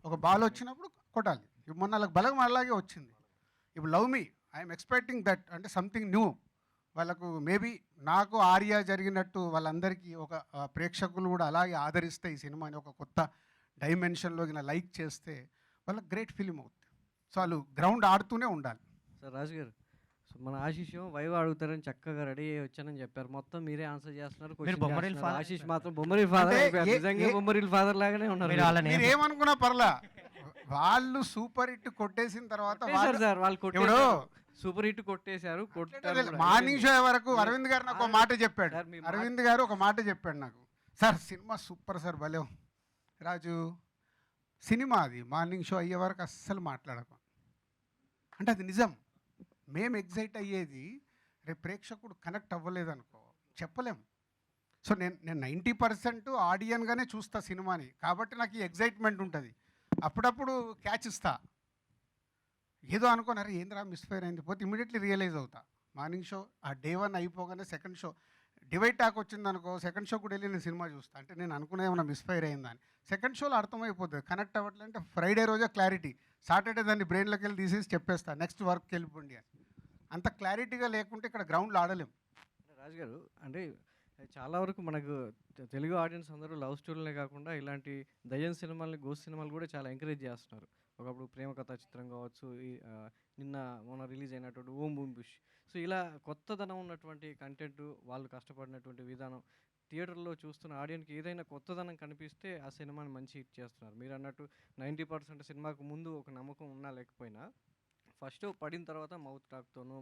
ఒక బాల్ వచ్చినప్పుడు కొట్టాలి. ఇప్పుడు మొన్న వాళ్ళకి బలగం అలాగే వచ్చింది. ఇప్పుడు love me, I'm expecting that, అంటే సంథింగ్ న్యూ. వాళ్ళకు మేబీ నాకు ఆర్యా జరిగినట్టు వాళ్ళందరికీ ఒక ప్రేక్షకులు కూడా అలాగే ఆదరిస్తే ఈ సినిమాని ఒక కొత్త డైమెన్షన్లోకి లైక్ చేస్తే వాళ్ళకి గ్రేట్ ఫిలిం అవుతుంది. సో వాళ్ళు గ్రౌండ్ ఆడుతూనే ఉండాలి. సార్ రాజు గారు, సో మన ఆశీష్ వైవ్ అడుగుతారని చక్కగా రెడీ అయ్యి వచ్చానని చెప్పారు, మొత్తం మీరే ఆన్సర్ చేస్తున్నారు. ఆశీష్ మాత్రం బొమ్మరిల్ ఫాదర్, నిజంగా బొమ్మరిల్ ఫాదర్ లాగానే ఉన్నారు. మీరు ఏమనుకున్నా పర్లా, వాళ్ళు సూపర్ హిట్ కొట్టేసిన తర్వాత వాళ్ళు సూపర్ హిట్ కొట్టేశారు. మార్నింగ్ షో వరకు అరవింద్ గారు నాకు ఒక మాట చెప్పాడు, అరవింద్ గారు ఒక మాట చెప్పాడు నాకు, సార్ సినిమా సూపర్ సార్, భలే రాజు సినిమా అది మార్నింగ్ షో అయ్యే వరకు అస్సలు మాట్లాడకు అంటే అది నిజం. మేము ఎగ్జైట్ అయ్యేది రేపు ప్రేక్షకుడు కనెక్ట్ అవ్వలేదనుకో చెప్పలేం. సో నేను 90% ఆడియన్గానే చూస్తా సినిమాని, కాబట్టి నాకు ఈ ఎగ్జైట్మెంట్ ఉంటుంది. అప్పుడప్పుడు క్యాచ్ ఇస్తా, ఏదో అనుకోనారు ఏంద్రా మిస్ఫైర్ అయింది పోతే ఇమీడియట్లీ రియలైజ్ అవుతా. మార్నింగ్ షో ఆ డే 1 అయిపోగానే సెకండ్ షో డివైడ్ టాక్ వచ్చిందనుకో సెకండ్ షో కూడా వెళ్ళి నేను సినిమా చూస్తాను. అంటే నేను అనుకునే ఏమైనా మిస్ఫైర్ అయిందని. సెకండ్ షోలో అర్థమైపోతుంది, కనెక్ట్ అవ్వట్లే. అంటే ఫ్రైడే రోజే క్లారిటీ, సాటర్డే దాన్ని బ్రెయిన్లోకి వెళ్ళి తీసేసి చెప్పేస్తాను నెక్స్ట్ వర్క్కి వెళ్ళిపోండి అని. అంత క్లారిటీగా లేకుంటే ఇక్కడ గ్రౌండ్లో ఆడలేం. రాజు గారు అంటే చాలా వరకు మనకు తెలుగు ఆడియన్స్ అందరూ లవ్ స్టోరీలే కాకుండా ఇలాంటి దయ్యం సినిమాలు, గోస్ట్ సినిమాలు కూడా చాలా ఎంకరేజ్ చేస్తున్నారు. ఒకప్పుడు ప్రేమ కథా చిత్రం కావచ్చు, నిన్న మొన్న రిలీజ్ అయినటువంటి ఓం బూమ్ బుష్. సో ఇలా కొత్తదనం ఉన్నటువంటి కంటెంట్, వాళ్ళు కష్టపడినటువంటి విధానం, థియేటర్లో చూస్తున్న ఆడియన్స్కి ఏదైనా కొత్తదనం కనిపిస్తే ఆ సినిమాని మంచి హిట్ చేస్తున్నారు. మీరు అన్నట్టు 90% సినిమాకు ముందు ఒక నమ్మకం ఉన్నా లేకపోయినా ఫస్ట్ పడిన తర్వాత మౌత్ టాక్తోనూ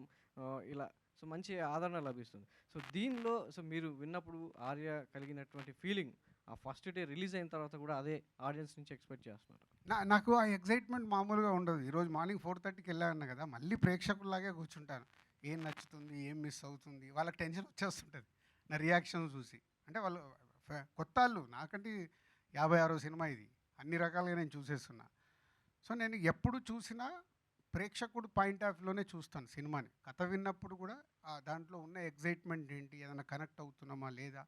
ఇలా సో మంచి ఆదరణ లభిస్తుంది. సో దీనిలో సో మీరు విన్నప్పుడు ఆర్య కలిగినటువంటి ఫీలింగ్ ఆ ఫస్ట్ డే రిలీజ్ అయిన తర్వాత కూడా అదే ఆడియన్స్ నుంచి ఎక్స్పెక్ట్ చేస్తున్నారు. నాకు ఆ ఎగ్జైట్మెంట్ మామూలుగా ఉండదు. ఈరోజు మార్నింగ్ 4:30కి వెళ్ళాను కదా, మళ్ళీ ప్రేక్షకుల్లాగే కూర్చుంటాను. ఏం నచ్చుతుంది, ఏం మిస్ అవుతుంది, వాళ్ళకి టెన్షన్ వచ్చేస్తుంటుంది నా రియాక్షన్ చూసి. అంటే వాళ్ళు కొత్త వాళ్ళు, నాకంటే 56వ సినిమా ఇది, అన్ని రకాలుగా నేను చూసేస్తున్నా. సో నేను ఎప్పుడు చూసినా ప్రేక్షకుడు పాయింట్ ఆఫ్ వ్యూలోనే చూస్తాను సినిమాని. కథ విన్నప్పుడు కూడా దాంట్లో ఉన్న ఎగ్జైట్మెంట్ ఏంటి, ఏదైనా కనెక్ట్ అవుతున్నామా లేదా,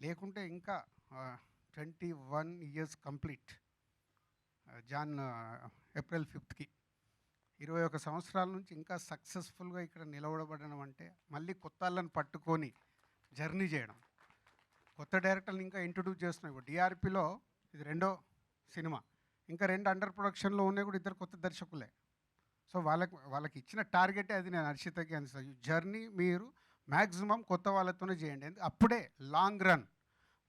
లేకుంటే ఇంకా 21 years కంప్లీట్ ఏప్రిల్ 5th 21 సంవత్సరాల నుంచి ఇంకా సక్సెస్ఫుల్గా ఇక్కడ నిలబడబడడం అంటే మళ్ళీ కొత్త వాళ్ళని పట్టుకొని జర్నీ చేయడం. కొత్త డైరెక్టర్ని ఇంకా ఇంట్రొడ్యూస్ చేస్తున్నాం. ఇప్పుడు డిఆర్పిలో ఇది 2వ సినిమా, ఇంకా 2 అండర్ ప్రొడక్షన్లో ఉన్నాయి కూడా, 2 కొత్త దర్శకులే. సో వాళ్ళకి ఇచ్చిన టార్గెటే అది. నేను హర్షితకి అందిస్తాను, జర్నీ మీరు మ్యాక్సిమం కొత్త వాళ్ళతోనే చేయండి. అప్పుడే లాంగ్ రన్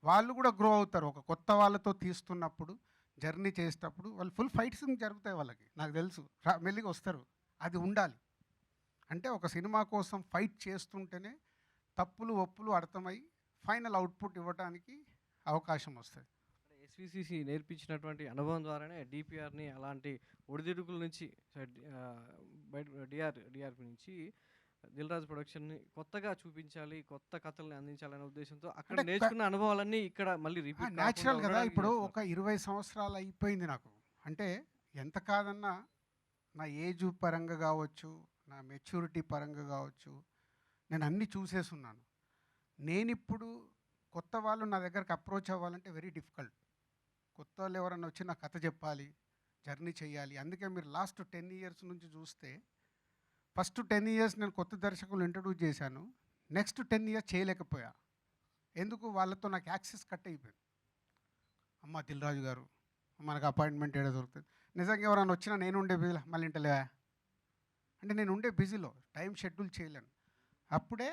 వాళ్ళు కూడా గ్రో అవుతారు. ఒక కొత్త వాళ్ళతో తీస్తున్నప్పుడు, జర్నీ చేసేటప్పుడు వాళ్ళు ఫుల్ ఫైట్స్ జరుగుతాయి వాళ్ళకి, నాకు తెలుసు, మెల్లిగా వస్తారు. అది ఉండాలి. అంటే ఒక సినిమా కోసం ఫైట్ చేస్తుంటేనే తప్పులు ఒప్పులు అర్థమై ఫైనల్ అవుట్పుట్ ఇవ్వడానికి అవకాశం వస్తుంది. ఎస్విసిసి నేర్పించినటువంటి అనుభవం ద్వారానే డిపిఆర్ని అలాంటి ఒడిదుడుకుల నుంచి బయట డిఆర్పి నుంచి దిల్ రాజు ప్రొడక్షన్ని కొత్తగా చూపించాలి, కొత్త కథల్ని అందించాలనే ఉద్దేశంతో అక్కడ నేర్చుకున్న అనుభవాలన్నీ ఇక్కడ మళ్ళీ రిపీట్. న్యాచురల్ కదా. ఇప్పుడు ఒక 20 సంవత్సరాలు అయిపోయింది నాకు. అంటే ఎంత కాదన్నా నా ఏజ్ పరంగా కావచ్చు, నా మెచ్యూరిటీ పరంగా కావచ్చు, నేను అన్నీ చూసేసున్నాను. నేను ఇప్పుడు కొత్త వాళ్ళు నా దగ్గరకు అప్రోచ్ అవ్వాలంటే వెరీ డిఫికల్ట్. కొత్త వాళ్ళు ఎవరన్నా వచ్చి నా కథ చెప్పాలి, జర్నీ చేయాలి. అందుకే మీరు లాస్ట్ 10 years నుంచి చూస్తే ఫస్ట్ 10 years నేను కొత్త దర్శకులు ఇంట్రడ్యూస్ చేశాను, నెక్స్ట్ 10 years చేయలేకపోయా. ఎందుకు? వాళ్ళతో నాకు యాక్సెస్ కట్ అయిపోయింది. అమ్మ దిల్ రాజు గారు మనకు అపాయింట్మెంట్ ఏదో దొరుకుతుంది. నిజంగా ఎవరైనా వచ్చినా నేను ఉండే బిజీలో మళ్ళీ ఇంటలేవా అంటే నేను ఉండే బిజీలో టైం షెడ్యూల్ చేయలేను. అప్పుడే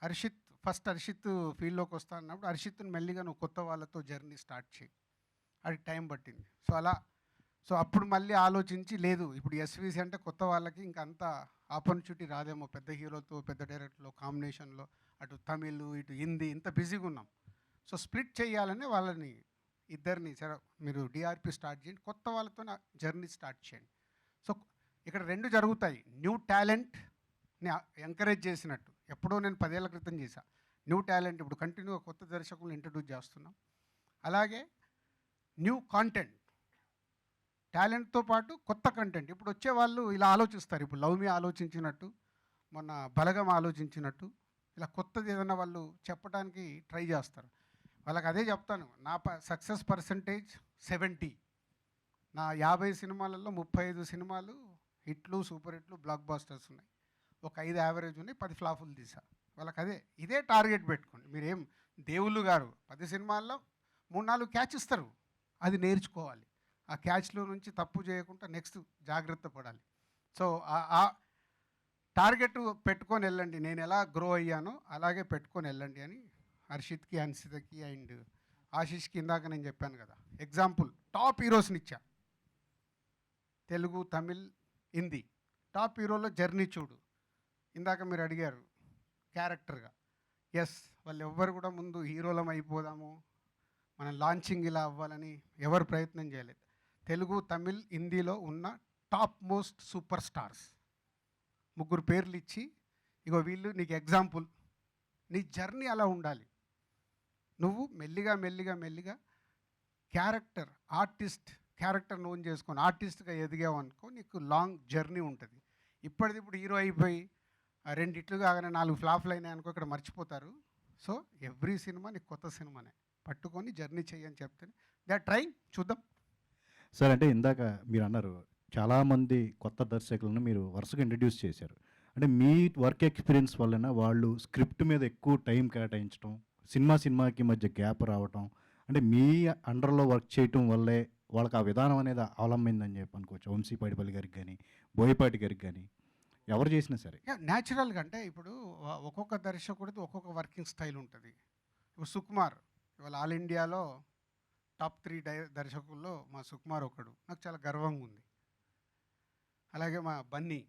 హర్షిత్ ఫీల్డ్లోకి వస్తా అన్నప్పుడు హర్షిత్ని మెల్లిగా నువ్వు కొత్త వాళ్ళతో జర్నీ స్టార్ట్ చేయి, అది టైం పట్టింది. సో అప్పుడు మళ్ళీ ఆలోచించి, లేదు ఇప్పుడు ఎస్విసి అంటే కొత్త వాళ్ళకి ఇంకా అంత ఆపర్చునిటీ రాదేమో, పెద్ద హీరోతో పెద్ద డైరెక్టర్లో కాంబినేషన్లో, అటు తమిళ్ ఇటు హిందీ ఇంత బిజీగా ఉన్నాం. సో స్ప్లిట్ చేయాలని వాళ్ళని ఇద్దరిని, సరే మీరు డిఆర్పి స్టార్ట్ చేయండి, కొత్త వాళ్ళతో జర్నీ స్టార్ట్ చేయండి. సో ఇక్కడ 2 జరుగుతాయి. న్యూ టాలెంట్ని ఎంకరేజ్ చేసినట్టు ఎప్పుడో నేను 10 ఏళ్ల క్రితం చేశా. న్యూ టాలెంట్ ఇప్పుడు కంటిన్యూగా కొత్త దర్శకులను ఇంట్రడ్యూస్ చేస్తున్నాం. అలాగే న్యూ కాంటెంట్, టాలెంట్తో పాటు కొత్త కంటెంట్. ఇప్పుడు వచ్చే వాళ్ళు ఇలా ఆలోచిస్తారు, ఇప్పుడు లవ్ మీ ఆలోచించినట్టు, మొన్న బలగం ఆలోచించినట్టు, ఇలా కొత్తది ఏదైనా వాళ్ళు చెప్పడానికి ట్రై చేస్తారు. వాళ్ళకి అదే చెప్తాను, నా సక్సెస్ పర్సంటేజ్ 70. నా 50 సినిమాలలో 35 సినిమాలు హిట్లు, సూపర్ హిట్లు, బ్లాక్ బాస్టర్స్ ఉన్నాయి. ఒక 5 యావరేజ్ ఉన్నాయి, 10 ఫ్లాపులు తీసా. వాళ్ళకి ఇదే టార్గెట్ పెట్టుకోండి. మీరేం దేవుళ్ళు గారు 10 సినిమాల్లో 3-4 క్యాచ్ ఇస్తారు, అది నేర్చుకోవాలి. ఆ క్యాచ్లో నుంచి తప్పు చేయకుండా నెక్స్ట్ జాగ్రత్త పడాలి. సో ఆ టార్గెట్ పెట్టుకొని వెళ్ళండి. నేను ఎలా గ్రో అయ్యానో అలాగే పెట్టుకొని వెళ్ళండి అని హర్షిత్కి, హన్సితకి అండ్ ఆశీష్కి ఇందాక నేను చెప్పాను కదా ఎగ్జాంపుల్. టాప్ హీరోస్ని ఇచ్చా, తెలుగు, తమిళ్, హిందీ. టాప్ హీరోలో జర్నీ చూడు. ఇందాక మీరు అడిగారు క్యారెక్టర్గా, ఎస్ వాళ్ళు ఎవ్వరు కూడా ముందు హీరోలం అయిపోదాము, మనం లాంచింగ్ ఇలా అవ్వాలని ఎవరు ప్రయత్నం చేయలేదు. తెలుగు, తమిళ్, హిందీలో ఉన్న టాప్ మోస్ట్ సూపర్ స్టార్స్ 3 పేర్లు ఇచ్చి, ఇగో వీళ్ళు నీకు ఎగ్జాంపుల్, నీ జర్నీ అలా ఉండాలి. నువ్వు మెల్లిగా క్యారెక్టర్ నోన్ చేసుకొని ఆర్టిస్ట్గా ఎదిగావు అనుకో, నీకు లాంగ్ జర్నీ ఉంటుంది. ఇప్పుడు హీరో అయిపోయి 2 ఇట్లు కాగానే 4 ఫ్లాప్లు అయినాయి అనుకో, ఇక్కడ మర్చిపోతారు. సో ఎవ్రీ సినిమా నీకు కొత్త సినిమానే, పట్టుకొని జర్నీ చెయ్యని చెప్తే దే ఆర్ ట్రైంగ్, చూద్దాం. సార్ అంటే ఇందాక మీరు అన్నారు చాలామంది కొత్త దర్శకులను మీరు వరుసగా ఇంట్రడ్యూస్ చేశారు. అంటే మీ వర్క్ ఎక్స్పీరియన్స్ వలన వాళ్ళు స్క్రిప్ట్ మీద ఎక్కువ టైం కేటాయించడం, సినిమాకి మధ్య గ్యాప్ రావటం, అంటే మీ అండర్లో వర్క్ చేయటం వల్లే వాళ్ళకి ఆ విధానం అనేది అవలంబిందని చెప్పి అనుకోవచ్చు. వంశీ పైడిపల్లి గారికి కానీ, బోయపాటి గారికి కానీ, ఎవరు చేసినా సరే. న్యాచురల్గా అంటే ఇప్పుడు ఒక్కొక్క దర్శకుడిది ఒక్కొక్క వర్కింగ్ స్టైల్ ఉంటుంది. ఇప్పుడు సుకుమార్ ఇవాళ ఆల్ ఇండియాలో టాప్ 3 దర్శకుల్లో మా సుకుమార్ ఒకడు, నాకు చాలా గర్వంగా ఉంది. అలాగే మా బన్నీ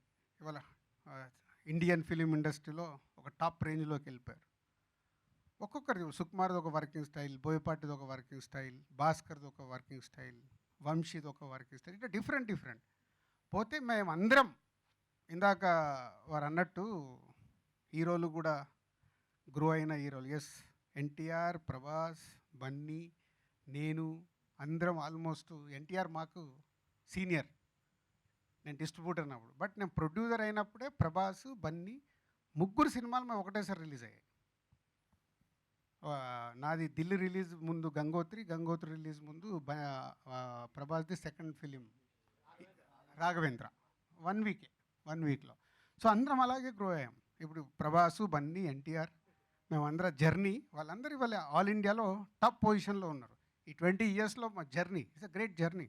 ఇవాళ ఇండియన్ ఫిలిం ఇండస్ట్రీలో ఒక టాప్ రేంజ్లోకి వెళ్ళిపోయారు. ఒక్కొక్కరిది, సుకుమార్ది ఒక వర్కింగ్ స్టైల్, బోయపాటిది ఒక వర్కింగ్ స్టైల్, భాస్కర్ది ఒక వర్కింగ్ స్టైల్, వంశీది ఒక వర్కింగ్ స్టైల్, ఇట్లా డిఫరెంట్ పోతే మేము అందరం ఇందాక వారు అన్నట్టు హీరోలు కూడా గ్రో అయిన హీరోలు. ఎస్, ఎన్టీఆర్, ప్రభాస్, బన్నీ, నేను అందరం ఆల్మోస్ట్. ఎన్టీఆర్ మాకు సీనియర్, నేను డిస్ట్రిబ్యూటర్ అన్నప్పుడు. బట్ నేను ప్రొడ్యూసర్ అయినప్పుడే ప్రభాస్, బన్నీ ముగ్గురు సినిమాలు మేము ఒకటేసారి రిలీజ్ అయ్యాయి. నాది ఢిల్లీ రిలీజ్ ముందు గంగోత్రి రిలీజ్ ముందు ప్రభాస్ది సెకండ్ ఫిలిం రాఘవేంద్ర. 1 వీక్లో. సో అందరం అలాగే గ్రో అయ్యాం. ఇప్పుడు ప్రభాసు, బన్నీ, ఎన్టీఆర్ మేమందరం జర్నీ, వాళ్ళందరూ ఇవాళ ఆల్ ఇండియాలో టాప్ పొజిషన్లో ఉన్నారు. ఈ 20 ఇయర్స్లో మా journey it's a great journey.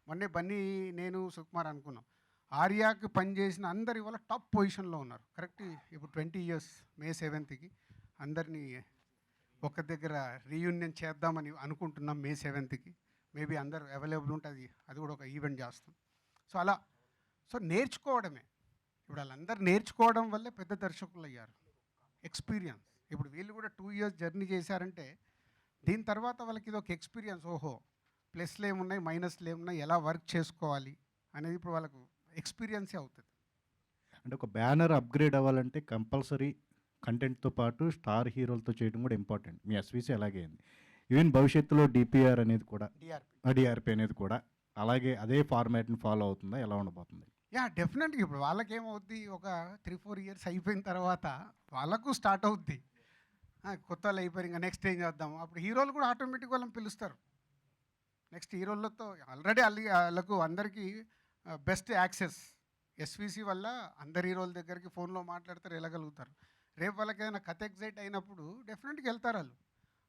మొన్నే బన్నీ, నేను, సుకుమార్ అనుకున్నాం. ఆర్యాకి పనిచేసిన అందరు ఇవాళ టాప్ పొజిషన్లో ఉన్నారు. కరెక్ట్. ఇప్పుడు 20 ఇయర్స్ May 7th అందరినీ ఒక దగ్గర రీయూనియన్ చేద్దామని అనుకుంటున్నాం. May 7th మేబీ అందరు అవైలబుల్ ఉంటుంది, అది కూడా ఒక ఈవెంట్ చేస్తాం. సో అలా నేర్చుకోవడమే. ఇప్పుడు వాళ్ళందరూ నేర్చుకోవడం వల్లే పెద్ద దర్శకులు అయ్యారు. ఎక్స్పీరియన్స్. ఇప్పుడు వీళ్ళు కూడా 2 ఇయర్స్ జర్నీ చేశారంటే దీని తర్వాత వాళ్ళకి ఇది ఒక ఎక్స్పీరియన్స్. ఓహో, ప్లస్లు ఏమున్నాయి, మైనస్లు ఏమున్నాయి, ఎలా వర్క్ చేసుకోవాలి అనేది ఇప్పుడు వాళ్ళకు ఎక్స్పీరియన్సే అవుతుంది. అంటే ఒక బ్యానర్ అప్గ్రేడ్ అవ్వాలంటే కంపల్సరీ కంటెంట్తో పాటు స్టార్ హీరోలతో చేయడం కూడా ఇంపార్టెంట్. మీ ఎస్విసి అలాగే అయింది. ఈవెన్ భవిష్యత్తులో డిపిఆర్ అనేది కూడా, డిఆర్పి అనేది కూడా అలాగే అదే ఫార్మాట్ని ఫాలో అవుతుందా, ఎలా ఉండబోతుంది? డెఫినెట్గా. ఇప్పుడు వాళ్ళకి ఏమవుద్ది, ఒక 3-4 ఇయర్స్ అయిపోయిన తర్వాత వాళ్ళకు స్టార్ట్ అవుద్ది. కొత్త వాళ్ళు అయిపోయి ఇంకా నెక్స్ట్ ఏం చేద్దాం. అప్పుడు హీరోలు కూడా ఆటోమేటిక్ వాళ్ళని పిలుస్తారు. నెక్స్ట్ హీరోలతో ఆల్రెడీ వాళ్ళకు అందరికీ బెస్ట్ యాక్సెస్. ఎస్విసి వల్ల అందరు హీరోల దగ్గరికి ఫోన్లో మాట్లాడతారు, వెళ్ళగలుగుతారు. రేపు వాళ్ళకి ఏదైనా కథ ఎగ్జైట్ అయినప్పుడు డెఫినెట్గా వెళ్తారు.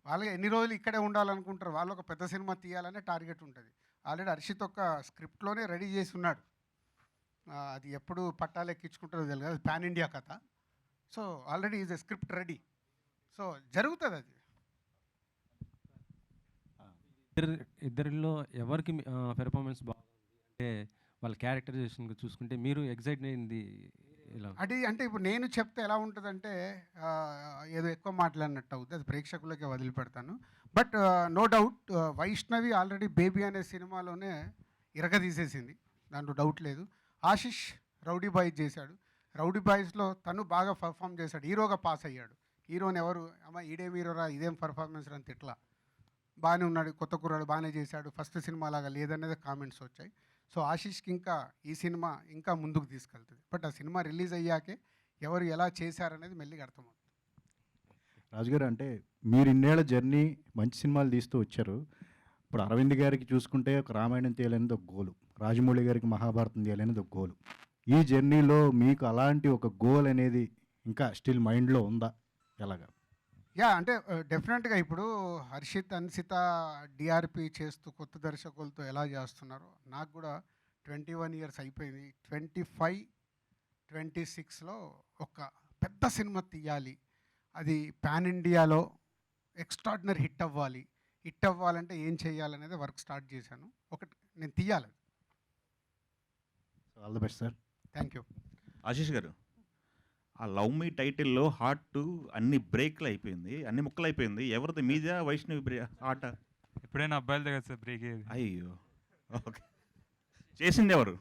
వాళ్ళకి ఎన్ని రోజులు ఇక్కడే ఉండాలనుకుంటారు. వాళ్ళు ఒక పెద్ద సినిమా తీయాలనే టార్గెట్ ఉంటుంది. ఆల్రెడీ హర్షిత్ ఒక స్క్రిప్ట్లోనే రెడీ చేసి ఉన్నాడు. అది ఎప్పుడు పట్టాలెక్కించుకుంటారో తెలియదు, అది పాన్ ఇండియా కథ. So already is a script ready. So జరుగుతుంది అది. ఇద్దరిలో ఎవరికి పెర్ఫార్మెన్స్ బాగుంది అంటే వాళ్ళ క్యారెక్టరైజేషన్ చూసుకుంటే మీరు ఎగ్జైట్ అయింది ఇలా? అంటే ఇప్పుడు నేను చెప్తే ఎలా ఉంటుందంటే ఏదో ఎక్కువ మాట్లాడినట్టు అవుతుంది, అది ప్రేక్షకులకే వదిలిపెడతాను. But no doubt Vaishnavi already Baby అనే సినిమాలోనే ఇరగదీసేసింది, దాంట్లో డౌట్ లేదు. ఆశిష్ రౌడీ బాయ్స్ చేశాడు. రౌడీ బాయ్స్లో తను బాగా పర్ఫామ్ చేశాడు, హీరోగా పాస్ అయ్యాడు. హీరోని ఎవరు అమ్మ ఈడేం హీరోరా, ఇదేం పర్ఫార్మెన్స్ అని తిట్లా, బాగానే ఉన్నాడు, కొత్త కుర్రాడు బాగానే చేశాడు, ఫస్ట్ సినిమా లాగా లేదనేది కామెంట్స్ వచ్చాయి. సో ఆశిష్కి ఇంకా ఈ సినిమా ఇంకా ముందుకు తీసుకెళ్తుంది. బట్ ఆ సినిమా రిలీజ్ అయ్యాకే ఎవరు ఎలా చేశారనేది మెల్లిగా అర్థమవుతుంది. రాజుగారు, అంటే మీరు ఇన్నేళ్ల జర్నీ మంచి సినిమాలు తీస్తూ వచ్చారు. ఇప్పుడు అరవింద్ గారికి చూసుకుంటే ఒక రామాయణం తీయాలనేది ఒక గోలు, రాజమౌళి గారికి మహాభారతం తీయాలనేది ఒక గోలు. ఈ జర్నీలో మీకు అలాంటి ఒక గోల్ అనేది ఇంకా స్టిల్ మైండ్లో ఉందా, ఎలాగా? అంటే డెఫినెట్గా ఇప్పుడు హర్షిత్, అన్సిత డిఆర్పి చేస్తూ కొత్త దర్శకులతో ఎలా చేస్తున్నారో నాకు కూడా 21 ఇయర్స్ అయిపోయింది. 25, 26లో ఒక పెద్ద సినిమా తీయాలి, అది పాన్ ఇండియాలో ఎక్స్ట్రాడినరీ హిట్ అవ్వాలి. హిట్ అవ్వాలంటే ఏం చేయాలనేది వర్క్ స్టార్ట్ చేశాను. ఒకటి నేను తీయాలి. All the best sir. Thank you. Ashish గారు, ఆ లవ్ మీ టైటిల్లో హార్ట్ అన్ని బ్రేక్లు అయిపోయింది, అన్ని ముక్కలు అయిపోయింది. ఎవరిది, మీదా వైష్ణవి ఆట? ఎప్పుడైనా అబ్బాయిల దగ్గర సార్ బ్రేక్ అయ్యేది. అయ్యో, ఓకే. చేసింది ఎవరు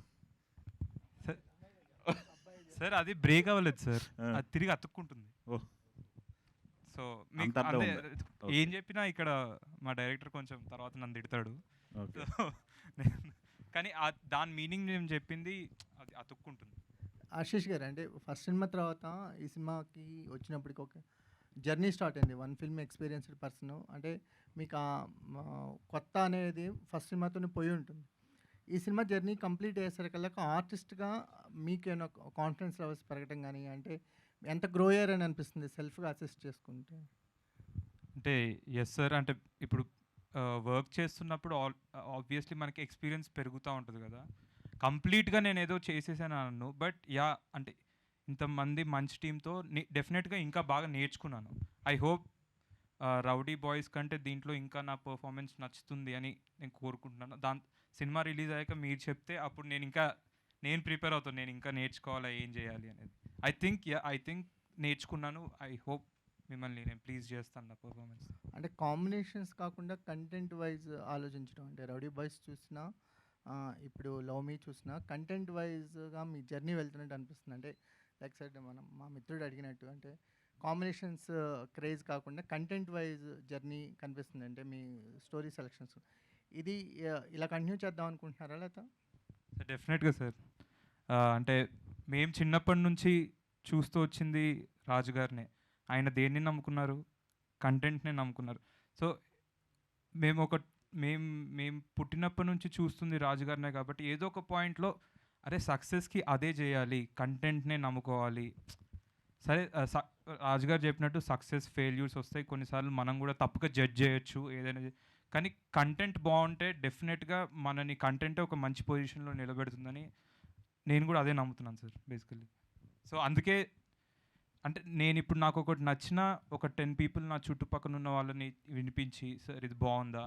సార్? అది బ్రేక్ అవ్వలేదు సార్, అది తిరిగి అతుక్కుంటుంది. సో ఏం చెప్పినా ఇక్కడ మా డైరెక్టర్ కొంచెం తర్వాత నన్ను తిడతాడు. కానీ దాని మీనింగ్ నేను చెప్పింది అది అతుక్కుంటుంది. ఆశీష్ గారు, అంటే ఫస్ట్ సినిమా తర్వాత ఈ సినిమాకి వచ్చినప్పటికి ఒక జర్నీ స్టార్ట్ అయింది. వన్ ఫిల్మ్ ఎక్స్పీరియన్స్డ్ పర్సన్ అంటే మీకు కొత్త అనేది ఫస్ట్ సినిమాతోనే పోయి ఉంటుంది. ఈ సినిమా జర్నీ కంప్లీట్ అయ్యేసరికల్లా ఆర్టిస్ట్గా మీకేమైనా కాన్ఫిడెన్స్ లెవెల్స్ పెరగడం కానీ అంటే ఎంత గ్రో అయ్యారని అనిపిస్తుంది సెల్ఫ్గా అసెస్ చేసుకుంటే? అంటే ఎస్ సార్. అంటే ఇప్పుడు వర్క్ చేస్తున్నప్పుడు ఆబ్వియస్లీ మనకి ఎక్స్పీరియన్స్ పెరుగుతూ ఉంటుంది కదా. కంప్లీట్గా నేను ఏదో చేసేసాను అన్నాను, బట్ యా అంటే ఇంతమంది మంచి టీంతో డెఫినెట్గా ఇంకా బాగా నేర్చుకున్నాను. ఐ హోప్ రౌడీ బాయ్స్ కంటే దీంట్లో ఇంకా నా పర్ఫార్మెన్స్ నచ్చుతుంది అని నేను కోరుకుంటున్నాను. సినిమా రిలీజ్ అయ్యాక మీరు చెప్తే అప్పుడు నేను ప్రిపేర్ అవుతాను, నేను ఇంకా నేర్చుకోవాలా ఏం చేయాలి అనేది. ఐ థింక్ నేర్చుకున్నాను. ఐ హోప్ మిమ్మల్ని నేను ప్లీజ్ చేస్తాను నా పర్ఫార్మెన్స్. అంటే కాంబినేషన్స్ కాకుండా కంటెంట్ వైజ్ ఆలోచించడం అంటే రౌడీ బాయ్స్ చూసినా ఇప్పుడు లవ్ మీ చూసినా కంటెంట్ వైజ్గా మీ జర్నీ వెళ్తున్నట్టు అనిపిస్తుంది. అంటే లైక్ సైడ్ మా మిత్రుడు అడిగినట్టు అంటే కాంబినేషన్స్ క్రేజ్ కాకుండా కంటెంట్ వైజ్ జర్నీ కనిపిస్తుంది. అంటే మీ స్టోరీ సెలెక్షన్స్ ఇది ఇలా కంటిన్యూ చేద్దాం అనుకుంటున్నారా లేదా? డెఫినెట్గా సార్. అంటే మేము చిన్నప్పటి నుంచి చూస్తూ వచ్చింది రాజుగారినే. ఆయన దేన్ని నమ్ముకున్నారు? కంటెంట్నే నమ్ముకున్నారు. సో మేము పుట్టినప్పటి నుంచి చూస్తుంది రాజుగారినే కాబట్టి ఏదో ఒక పాయింట్లో అరే సక్సెస్కి అదే చేయాలి, కంటెంట్నే నమ్ముకోవాలి. సరే రాజుగారు చెప్పినట్టు సక్సెస్ ఫెయిల్యూర్స్ వస్తాయి, కొన్నిసార్లు మనం కూడా తప్పుగా జడ్జ్ చేయొచ్చు ఏదైనా, కానీ కంటెంట్ బాగుంటే డెఫినెట్గా మనని కంటెంటే ఒక మంచి పొజిషన్లో నిలబెడుతుందని నేను కూడా అదే నమ్ముతున్నాను సార్ బేసికల్లీ. సో అందుకే అంటే నేను ఇప్పుడు నాకు ఒకటి నచ్చిన ఒక 10 పీపుల్ నా చుట్టుపక్కల ఉన్న వాళ్ళని వినిపించి సార్ ఇది బాగుందా,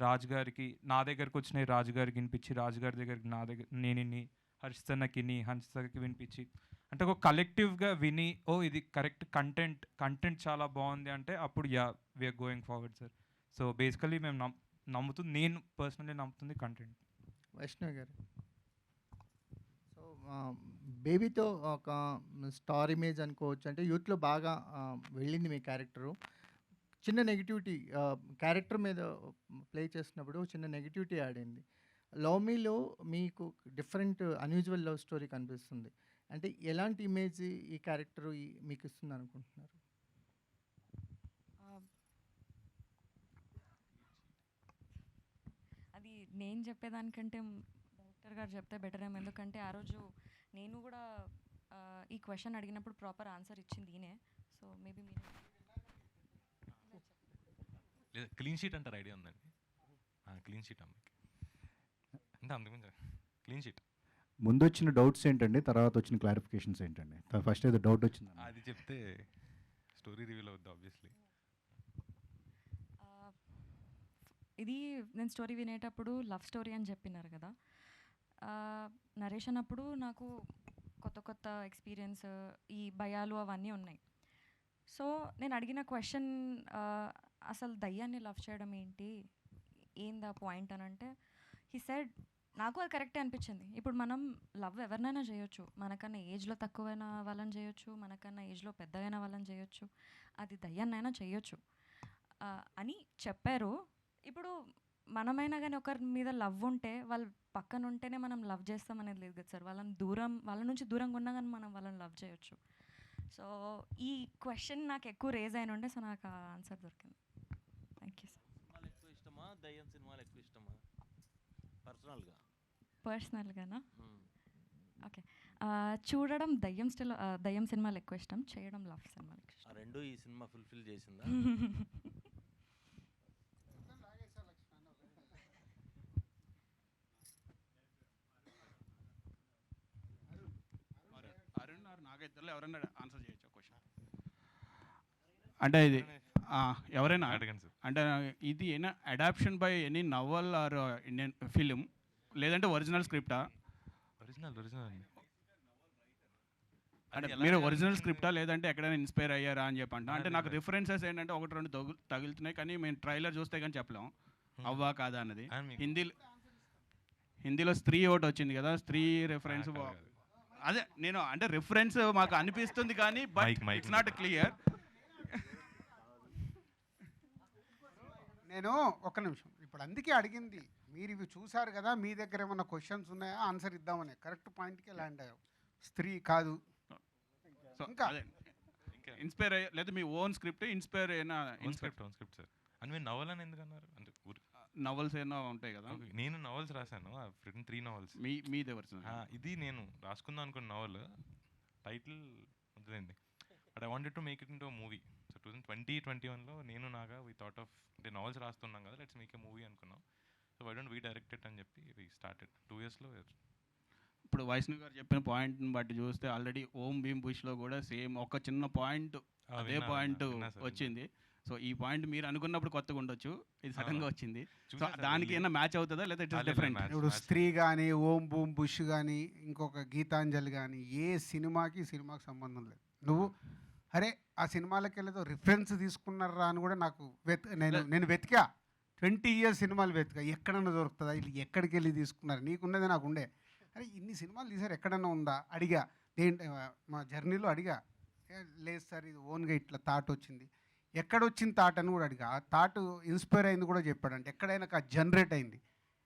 రాజుగారికి నా దగ్గరికి వచ్చినాయి రాజుగారికి వినిపించి, రాజుగారి దగ్గరికి నేను హర్షితకి వినిపించి, అంటే ఒక కలెక్టివ్గా విని ఓ ఇది కరెక్ట్ కంటెంట్ చాలా బాగుంది అంటే అప్పుడు we are going forward sir. So basically మేము నేను పర్సనలీ నమ్ముతుంది కంటెంట్. వైష్ణవ్ గారు, సో బేబీతో ఒక స్టార్ ఇమేజ్ అనుకోవచ్చు. అంటే యూత్లో బాగా వెళ్ళింది మీ క్యారెక్టరు. చిన్న నెగిటివిటీ క్యారెక్టర్ మీద ప్లే చేసినప్పుడు చిన్న నెగిటివిటీ ఆడింది. లవ్ మీలో మీకు డిఫరెంట్ అన్యూజువల్ లవ్ స్టోరీ కనిపిస్తుంది. అంటే ఎలాంటి ఇమేజ్ ఈ క్యారెక్టర్ మీకు ఇస్తుంది అనుకుంటున్నారు? అది నేను చెప్పేదానికంటే డైరెక్టర్ గారు చెప్తే బెటర్ ఏమో. ఎందుకంటే ఆ రోజు నేను కూడా ఈ క్వశ్చన్ అడిగినప్పుడు ప్రాపర్ ఆన్సర్ ఇచ్చింది ఈయనే. సో మేబీ మీరు లేదా క్లీన్ షీట్ అంటారు ఐడియా ఉందండి? క్లీన్ షీట్ అమ్మకి అంటే అందుకు క్లీన్ షీట్. ముందు వచ్చిన డౌట్స్ ఏంటండి, తర్వాత వచ్చిన క్లారిఫికేషన్స్ ఏంటండి? ఫస్ట్ ఏదో డౌట్ వచ్చింది అది చెప్తే స్టోరీ రివీల్ అవుద్ది ఆబ్వియస్లీ. ఇది నేను స్టోరీ వినేటప్పుడు లవ్ స్టోరీ అని చెప్పినారు కదా. నరేషన్ అప్పుడు నాకు కొత్త ఎక్స్పీరియన్స్, ఈ భయాలు అవన్నీ ఉన్నాయి. సో నేను అడిగిన క్వశ్చన్ అసలు దయ్యాన్ని లవ్ చేయడం ఏందా పాయింట్ అని అంటే హీ సెడ్, నాకు అది కరెక్టే అనిపించింది. ఇప్పుడు మనం లవ్ ఎవరినైనా చేయొచ్చు, మనకన్నా ఏజ్లో తక్కువైన వాళ్ళని చేయొచ్చు, మనకన్నా ఏజ్లో పెద్దగైన వాళ్ళని చేయొచ్చు, అది దయ్యాన్నైనా చేయొచ్చు అని చెప్పారు. ఇప్పుడు మనమైనా కానీ ఒకరి మీద లవ్ ఉంటే వాళ్ళు పక్కన ఉంటేనే మనం లవ్ చేస్తాం అనేది లేదు కదా సార్. వాళ్ళ నుంచి దూరంగా ఉన్నా కానీ మనం వాళ్ళని లవ్ చేయొచ్చు. సో ఈ క్వశ్చన్ నాకు ఎక్కువ రేజ్ అయిన ఉండే, సో నాకు ఆ ఆన్సర్ దొరికింది. Thank you sir. సినిమాలు ఎక్కువ ఇష్టమా, దయ్యం సినిమాలు ఎక్కువ ఇష్టమా? పర్సనల్గానా? ఓకే, చూడడం దయ్యం సినిమాలు ఎక్కువ ఇష్టం, చేయడం లవ్ సినిమాలు ఎక్కువ ఇష్టం. రెండు ఈ సినిమా ఫుల్ఫిల్ చేసిందా? అరుణ్ నాగైతే ఎవరైనా ఆన్సర్ చేయొచ్చు క్వశ్చన్ అంటే ఇది ఎవరైనా అడగండి సార్. అంటే ఇది ఏనా adaptation by any novel or Indian film లేదంటే ఒరిజినల్ స్క్రిప్టా? ఒరిజినల్ అంటే మీరు ఒరిజినల్ స్క్రిప్టా లేదంటే ఎక్కడైనా ఇన్స్పైర్ అయ్యారా అని చెప్పంట. అంటే నాకు రిఫరెన్సెస్ ఏంటంటే 1-2 తగులుతున్నాయి, కానీ మేము ట్రైలర్ చూస్తే కానీ చెప్పలేం అవ్వా కాదా అన్నది. హిందీలో స్త్రీ ఒకటి వచ్చింది కదా, స్త్రీ రెఫరెన్స్. అదే నేను అంటే రిఫరెన్స్ మాకు అనిపిస్తుంది కానీ బట్ ఇట్స్ నాట్ క్లియర్. నేను ఒక్క నిమిషం, ఇప్పుడు అందుకే అడిగింది, మీరు ఇవి చూసారు కదా, మీ దగ్గర ఏమైనా క్వశ్చన్స్ ఉన్నాయా ఆన్సర్ ఇద్దామని. కరెక్ట్ పాయింట్కే ల్యాండ్ అయ్యావు. స్త్రీ కాదు. సో ఇంకా ఇన్స్పైర్ అయ్యి లేదా మీ ఓన్ స్క్రిప్ట్ ఇన్స్పైర్ అయిన ఓన్ స్క్రిప్ట్ సార్. అని మీరు నవల్ అని ఎందుకు అన్నారు? అంటే నవల్స్ ఏమో ఉంటాయి కదా. నేను నవల్స్ రాశాను, రిటన్ 3 నవల్స్. మీదే వర్షన్? ఇది నేను రాసుకుందాం అనుకున్న నవల్, టైటిల్ వద్దులేండి, but I wanted to make it into movie. So 2021లో నేను నాగా వీ థాట్ ఆఫ్, అంటే నవల్స్ రాస్తున్నాం కదా, లెట్స్ మేక్ ఏ మూవీ అనుకున్నాం. So why don't we direct it అని చెప్పి వీ స్టార్టెడ్ 2 yearsలో. ఇప్పుడు వైష్ణవ్ గారు చెప్పిన పాయింట్ని బట్టి చూస్తే ఆల్రెడీ ఓం భీమ్ బుష్లో కూడా సేమ్ ఒక చిన్న పాయింట్, అదే పాయింట్ వచ్చింది. సో ఈ పాయింట్ మీరు అనుకున్నప్పుడు కొత్తగా ఉండొచ్చు, ఇది సడన్గా వచ్చింది. సో దానికి ఏమైనా మ్యాచ్ అవుతుందా లేదా ఇట్ ఇస్ డిఫరెంట్? ఇప్పుడు స్త్రీ కానీ, ఓం బూమ్ బుష్ కానీ, ఇంకొక గీతాంజలి కానీ, ఏ సినిమాకి సంబంధం లేదు. నువ్వు అరే ఆ సినిమాలకి వెళ్ళేదో రిఫరెన్స్ తీసుకున్నారా అని కూడా నాకు నేను వెతికా, 20 years సినిమాలు వెతికా, ఎక్కడన్నా దొరుకుతుందా, ఇది ఎక్కడికి వెళ్ళి తీసుకున్నారు, నీకున్నది నాకు ఉండే, అరే ఇన్ని సినిమాలు తీసారు ఎక్కడన్నా ఉందా అడిగా, మా జర్నీలో అడిగా, లేదు సార్ ఇది ఓన్గా ఇట్లా థాట్ వచ్చింది, ఎక్కడొచ్చిన థాట్ అని కూడా అడిగా, ఆ థాట్ ఇన్స్పైర్ అయింది కూడా చెప్పాడంటే ఎక్కడైనా జనరేట్ అయింది.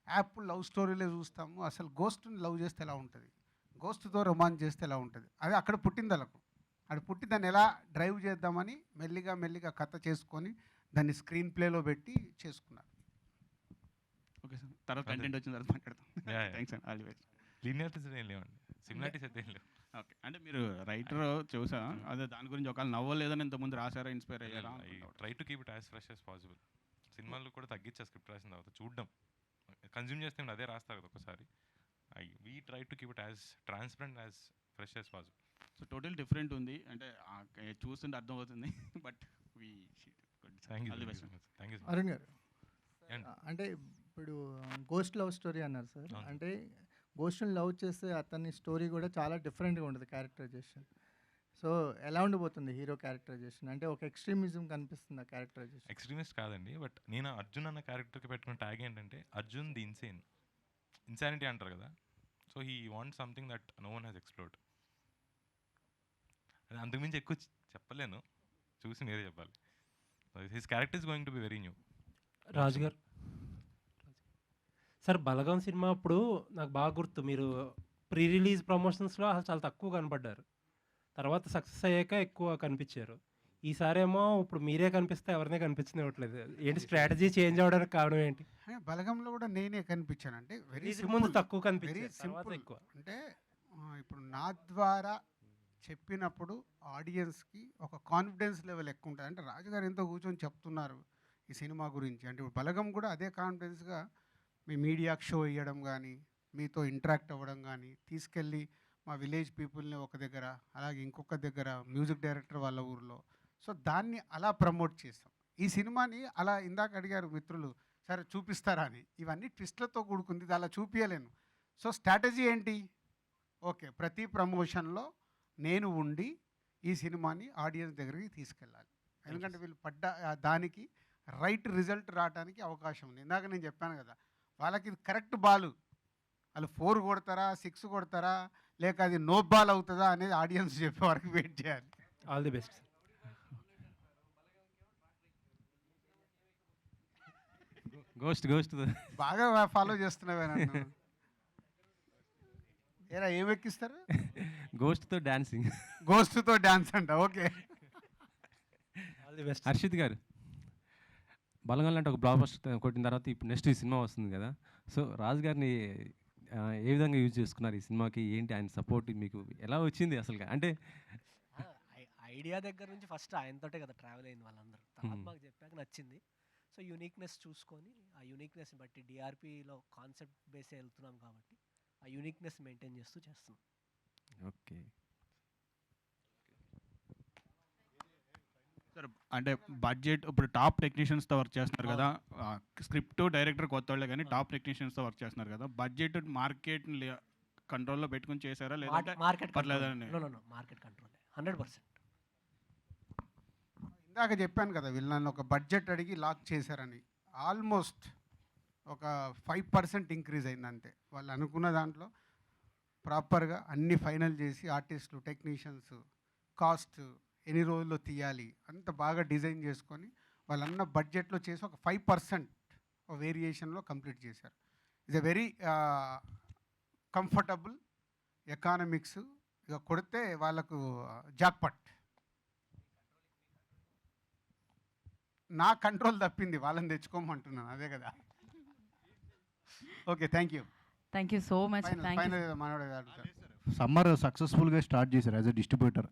యాప్ లవ్ స్టోరీలే చూస్తాము, అసలు గోస్ట్ని లవ్ చేస్తే ఎలా ఉంటుంది, గోస్ట్తో రొమాన్స్ చేస్తే ఎలా ఉంటుంది, అది అక్కడ పుట్టింది వాళ్ళకు. అక్కడ పుట్టి దాన్ని ఎలా డ్రైవ్ చేద్దామని మెల్లిగా కథ చేసుకొని దాన్ని స్క్రీన్ ప్లేలో పెట్టి చేసుకున్నారు. ఓకే సార్, తర్వాత కంటెంట్ వచ్చిన తర్వాత మాట్లాడతాం. థ్యాంక్స్ అండి, ఆల్ ది బెస్ట్. లీనియారిటీస్ ఏం లేవండి, సిమిలారిటీస్ అయితే ఏం లేవు. ఓకే, అంటే మీరు రైటర్ చూసా, అదే దాని గురించి ఒకవేళ నవ్వలు లేదని ఇంతకుముందు రాసారా, ఇన్స్పైర్ అయ్యారా? Try to keep it as fresh as possible. సినిమాలు కూడా తగ్గించా స్క్రిప్ట్ రాసిన తర్వాత, చూడడం కన్జ్యూమ్ చేస్తే అదే రాస్తారు కదా ఒకసారి. We try to keep it as transparent, as fresh as possible. So total different ఉంది, అంటే చూస్తుంటే అర్థమవుతుంది. బట్ అరుణ్ గారు, అంటే ఇప్పుడు గోస్ట్ లవ్ స్టోరీ అన్నారు సార్, అంటే గోస్ట్ని లవ్ చేస్తే అతని స్టోరీ కూడా చాలా డిఫరెంట్గా ఉంటుంది క్యారెక్టరైజేషన్. సో ఎలా ఉండిపోతుంది హీరో క్యారెక్టరైజేషన్, అంటే ఒక ఎక్స్ట్రీమిజం కనిపిస్తుంది ఆ క్యారెక్టరైజేషన్? ఎక్స్ట్రీమిస్ట్ కాదండి, బట్ నేను అర్జున్ అన్న క్యారెక్టర్కి పెట్టుకున్న ట్యాగ్ ఏంటంటే అర్జున్ ది ఇన్సానిటీ అంటారు కదా. So he want something that no one has explored. అంతకుమించి ఎక్కువ చెప్పలేను, చూసి మీరే చెప్పాలి. His character is going to be very new. Raju గారు సార్, బలగం సినిమా అప్పుడు నాకు బాగా గుర్తు, మీరు ప్రీ రిలీజ్ ప్రమోషన్స్లో అసలు చాలా తక్కువ కనపడ్డారు, తర్వాత సక్సెస్ అయ్యాక ఎక్కువ కనిపించారు. ఈసారేమో ఇప్పుడు మీరే కనిపిస్తే ఎవరినే కనిపించనివ్వట్లేదు, ఏంటి స్ట్రాటజీ చేంజ్ అవ్వడానికి కారణం ఏంటి? బలగంలో కూడా నేనే కనిపించాను, అంటే వెరీ ముందు తక్కువ కనిపించారు, సింపుల్ ఎక్కువ. అంటే ఇప్పుడు నా ద్వారా చెప్పినప్పుడు ఆడియన్స్కి ఒక కాన్ఫిడెన్స్ లెవెల్ ఎక్కువ ఉంటుంది. అంటే రాజుగారు ఎంతో కూర్చొని చెప్తున్నారు ఈ సినిమా గురించి, అంటే ఇప్పుడు బలగం కూడా అదే కాన్ఫిడెన్స్గా మీ మీడియాకి షో ఇవ్వడం కానీ, మీతో ఇంటరాక్ట్ అవ్వడం కానీ, తీసుకెళ్ళి మా విలేజ్ పీపుల్ని ఒక దగ్గర, అలాగే ఇంకొక దగ్గర మ్యూజిక్ డైరెక్టర్ వాళ్ళ ఊరిలో, సో దాన్ని అలా ప్రమోట్ చేస్తాం. ఈ సినిమాని అలా ఇందాక అడిగారు మిత్రులు, సరే చూపిస్తారా అని, ఇవన్నీ ట్విస్ట్లతో కూడుకుంది, ఇది అలా చూపించలేను. సో స్ట్రాటజీ ఏంటి, ఓకే ప్రతి ప్రమోషన్లో నేను ఉండి ఈ సినిమాని ఆడియన్స్ దగ్గరికి తీసుకెళ్ళాలి, ఎందుకంటే వీళ్ళు పడ్డ దానికి రైట్ రిజల్ట్ రావడానికి అవకాశం ఉంది. ఇందాక నేను చెప్పాను కదా, వాళ్ళకి ఇది కరెక్ట్ బాల్, వాళ్ళు 4 కొడతారా 6 కొడతారా, లేక అది నో బాల్ అవుతుందా అనేది ఆడియన్స్ చెప్పే వరకు వెయిట్ చేయాలి. All the best. గోస్ట్ బాగా ఫాలో చేస్తున్నావే నన్ను. ఏరా ఏం ఎక్కిస్తారు? గోస్ట్తో డాన్సింగ్. గోస్ట్తో డాన్స్ అంట, okay. All the best. Harshit గారు, బలంగా అంటే ఒక బ్లాక్ బస్టర్ కొట్టిన తర్వాత ఇప్పుడు నెక్స్ట్ ఈ సినిమా వస్తుంది కదా, సో రాజు గారిని ఏ విధంగా యూజ్ చేసుకున్నారు ఈ సినిమాకి, ఏంటి ఆయన సపోర్ట్ మీకు ఎలా వచ్చింది అసలు? అంటే ఐడియా దగ్గర నుంచి ఫస్ట్ ఆయనతోటే కదా ట్రావెల్ అయింది వాళ్ళందరూ, తర్వాత మాకు చెప్పాక నచ్చింది. సో యూనిక్నెస్ చూసుకొని ఆ యూనిక్నెస్ని బట్టి డిఆర్పిలో కాన్సెప్ట్ బేస్ వెళ్తున్నాం కాబట్టి ఆ యూనిక్నెస్ మెయింటైన్ చేస్తూ చేస్తున్నాం. ఓకే సార్, అంటే బడ్జెట్ ఇప్పుడు టాప్ టెక్నీషియన్స్తో వర్క్ చేస్తున్నారు కదా, స్క్రిప్ట్ డైరెక్టర్ కొత్త వాళ్ళే కానీ టాప్ టెక్నీషియన్స్తో వర్క్ చేస్తున్నారు కదా, బడ్జెట్ మార్కెట్ కంట్రోల్లో పెట్టుకుని చేశారా లేదా? మార్కెట్ పర్లేదని మార్కెట్ కంట్రోల్ 100%. ఇందాక చెప్పాను కదా, వీళ్ళు నన్ను ఒక బడ్జెట్ అడిగి లాక్ చేశారని, ఆల్మోస్ట్ ఒక 5% ఇంక్రీజ్ అయింది అంతే. వాళ్ళు అనుకున్న దాంట్లో ప్రాపర్గా అన్ని ఫైనల్ చేసి ఆర్టిస్టులు, టెక్నీషియన్స్, కాస్ట్, ఎన్ని రోజుల్లో తీయాలి అంత బాగా డిజైన్ చేసుకొని వాళ్ళన్న బడ్జెట్లో చేసి ఒక 5% వేరియేషన్లో కంప్లీట్ చేశారు. It's a very comfortable economics, ఇక కొడితే వాళ్ళకు జాక్పట్. నా కంట్రోల్ తప్పింది, వాళ్ళని తెచ్చుకోమంటున్నాను, అదే కదా. Okay, thank you. Thank you so much. Thank you. మనోడు అడుగుతారు. సమ్మర్ సక్సెస్ఫుల్గా స్టార్ట్ చేశారు as a distributor.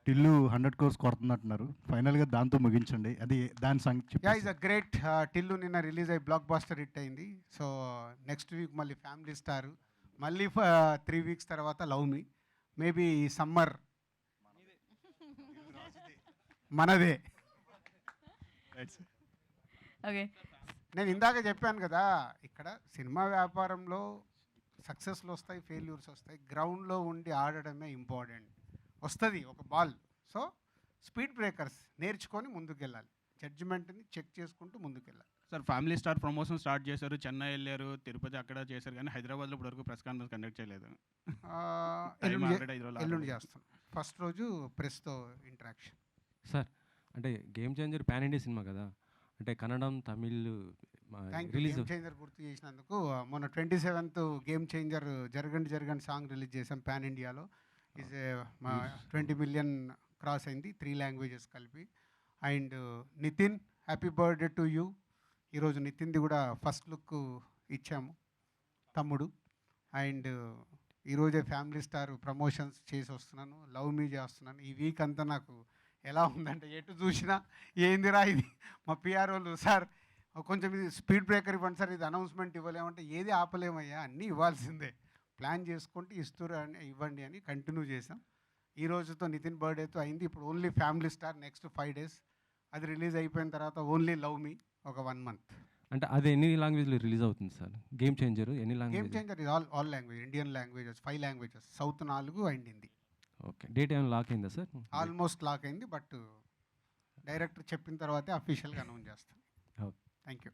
Tillu 100 crores కొడుతున్నట్టున్నారు. ఫైనల్గా దాంతో ముగించండి, అది దాని సంగతి. Yeah, is a great. Tillu నిన్న రిలీజ్ అయ్యి బ్లాక్ బాస్టర్ హిట్ అయింది. సో నెక్స్ట్ వీక్ మళ్ళీ ఫ్యామిలీ స్టార్, మళ్ళీ 3 weeks తర్వాత లవ్ మీ. మేబీ ఈ సమ్మర్ మనదే. ఓకే. నేను ఇందాక చెప్పాను కదా, ఇక్కడ సినిమా వ్యాపారంలో సక్సెస్లు వస్తాయి, ఫెయిల్యూర్స్ వస్తాయి. గ్రౌండ్లో ఉండి ఆడడమే ఇంపార్టెంట్. వస్తుంది ఒక బాల్. సో స్పీడ్ బ్రేకర్స్ నేర్చుకొని ముందుకెళ్ళాలి, జడ్జిమెంట్ని చెక్ చేసుకుంటూ ముందుకెళ్ళాలి. Sir family star promotion start చేశారు, చెన్నై వెళ్ళారు, తిరుపతి అక్కడ చేశారు, కానీ హైదరాబాద్లో ఇప్పటివరకు ప్రెస్ కాన్ఫరెన్స్ కండక్ట్ చేయలేదు. ఎల్లుండి చేస్తాం. ఫస్ట్ రోజు ప్రెస్తో ఇంటరాక్షన్. సార్ అంటే గేమ్ చేంజర్ పాన్ ఇండియా సినిమా కదా, అంటే కన్నడం, Tamil thank you. Release Game Changer గుర్తు చేసినందుకు. మొన్న 27th Game Changer Jaragandi song release చేసాం పాన్ ఇండియాలో. ఈజ్ మా 20 million క్రాస్ అయింది, 3 languages కలిపి. And Nithin, happy birthday to you. ఈరోజు నితిన్ది కూడా ఫస్ట్ లుక్ ఇచ్చాము, తమ్ముడు. అండ్ ఈరోజే ఫ్యామిలీ స్టార్ ప్రమోషన్స్ చేసి వస్తున్నాను, లవ్ మీ చేస్తున్నాను. ఈ వీక్ అంతా నాకు ఎలా ఉందంటే, ఎటు చూసినా ఏందిరా ఇది, మా పిఆర్ వాళ్ళు సార్ కొంచెం ఇది స్పీడ్ బ్రేకర్ ఇవ్వండి సార్, ఇది అనౌన్స్మెంట్ ఇవ్వలేమంటే ఏది ఆపలేమయ్యా, అన్నీ ఇవ్వాల్సిందే, ప్లాన్ చేసుకుంటే ఇస్తురు అని ఇవ్వండి అని కంటిన్యూ చేసాం. ఈ రోజుతో నితిన్ బర్త్డేతో అయింది. ఇప్పుడు only family star next 5 days. అది రిలీజ్ అయిపోయిన తర్వాత ఓన్లీ లవ్ మీ ఒక 1 month. అంటే అది ఎన్ని లాంగ్వేజ్లో రిలీజ్ అవుతుంది సార్ గేమ్ చేంజర్? ఎన్ని గేమ్ లాంగ్వేజ్? చేంజర్ ఇది all language, Indian languages, 5 languages, south 4 and Hindi. Okay. Date ఏమైనా లాక్ అయిందా సార్? ఆల్మోస్ట్ లాక్ అయింది, బట్ డైరెక్టర్ చెప్పిన తర్వాతే అఫీషియల్గా అనౌన్స్ చేస్తాం. Thank you.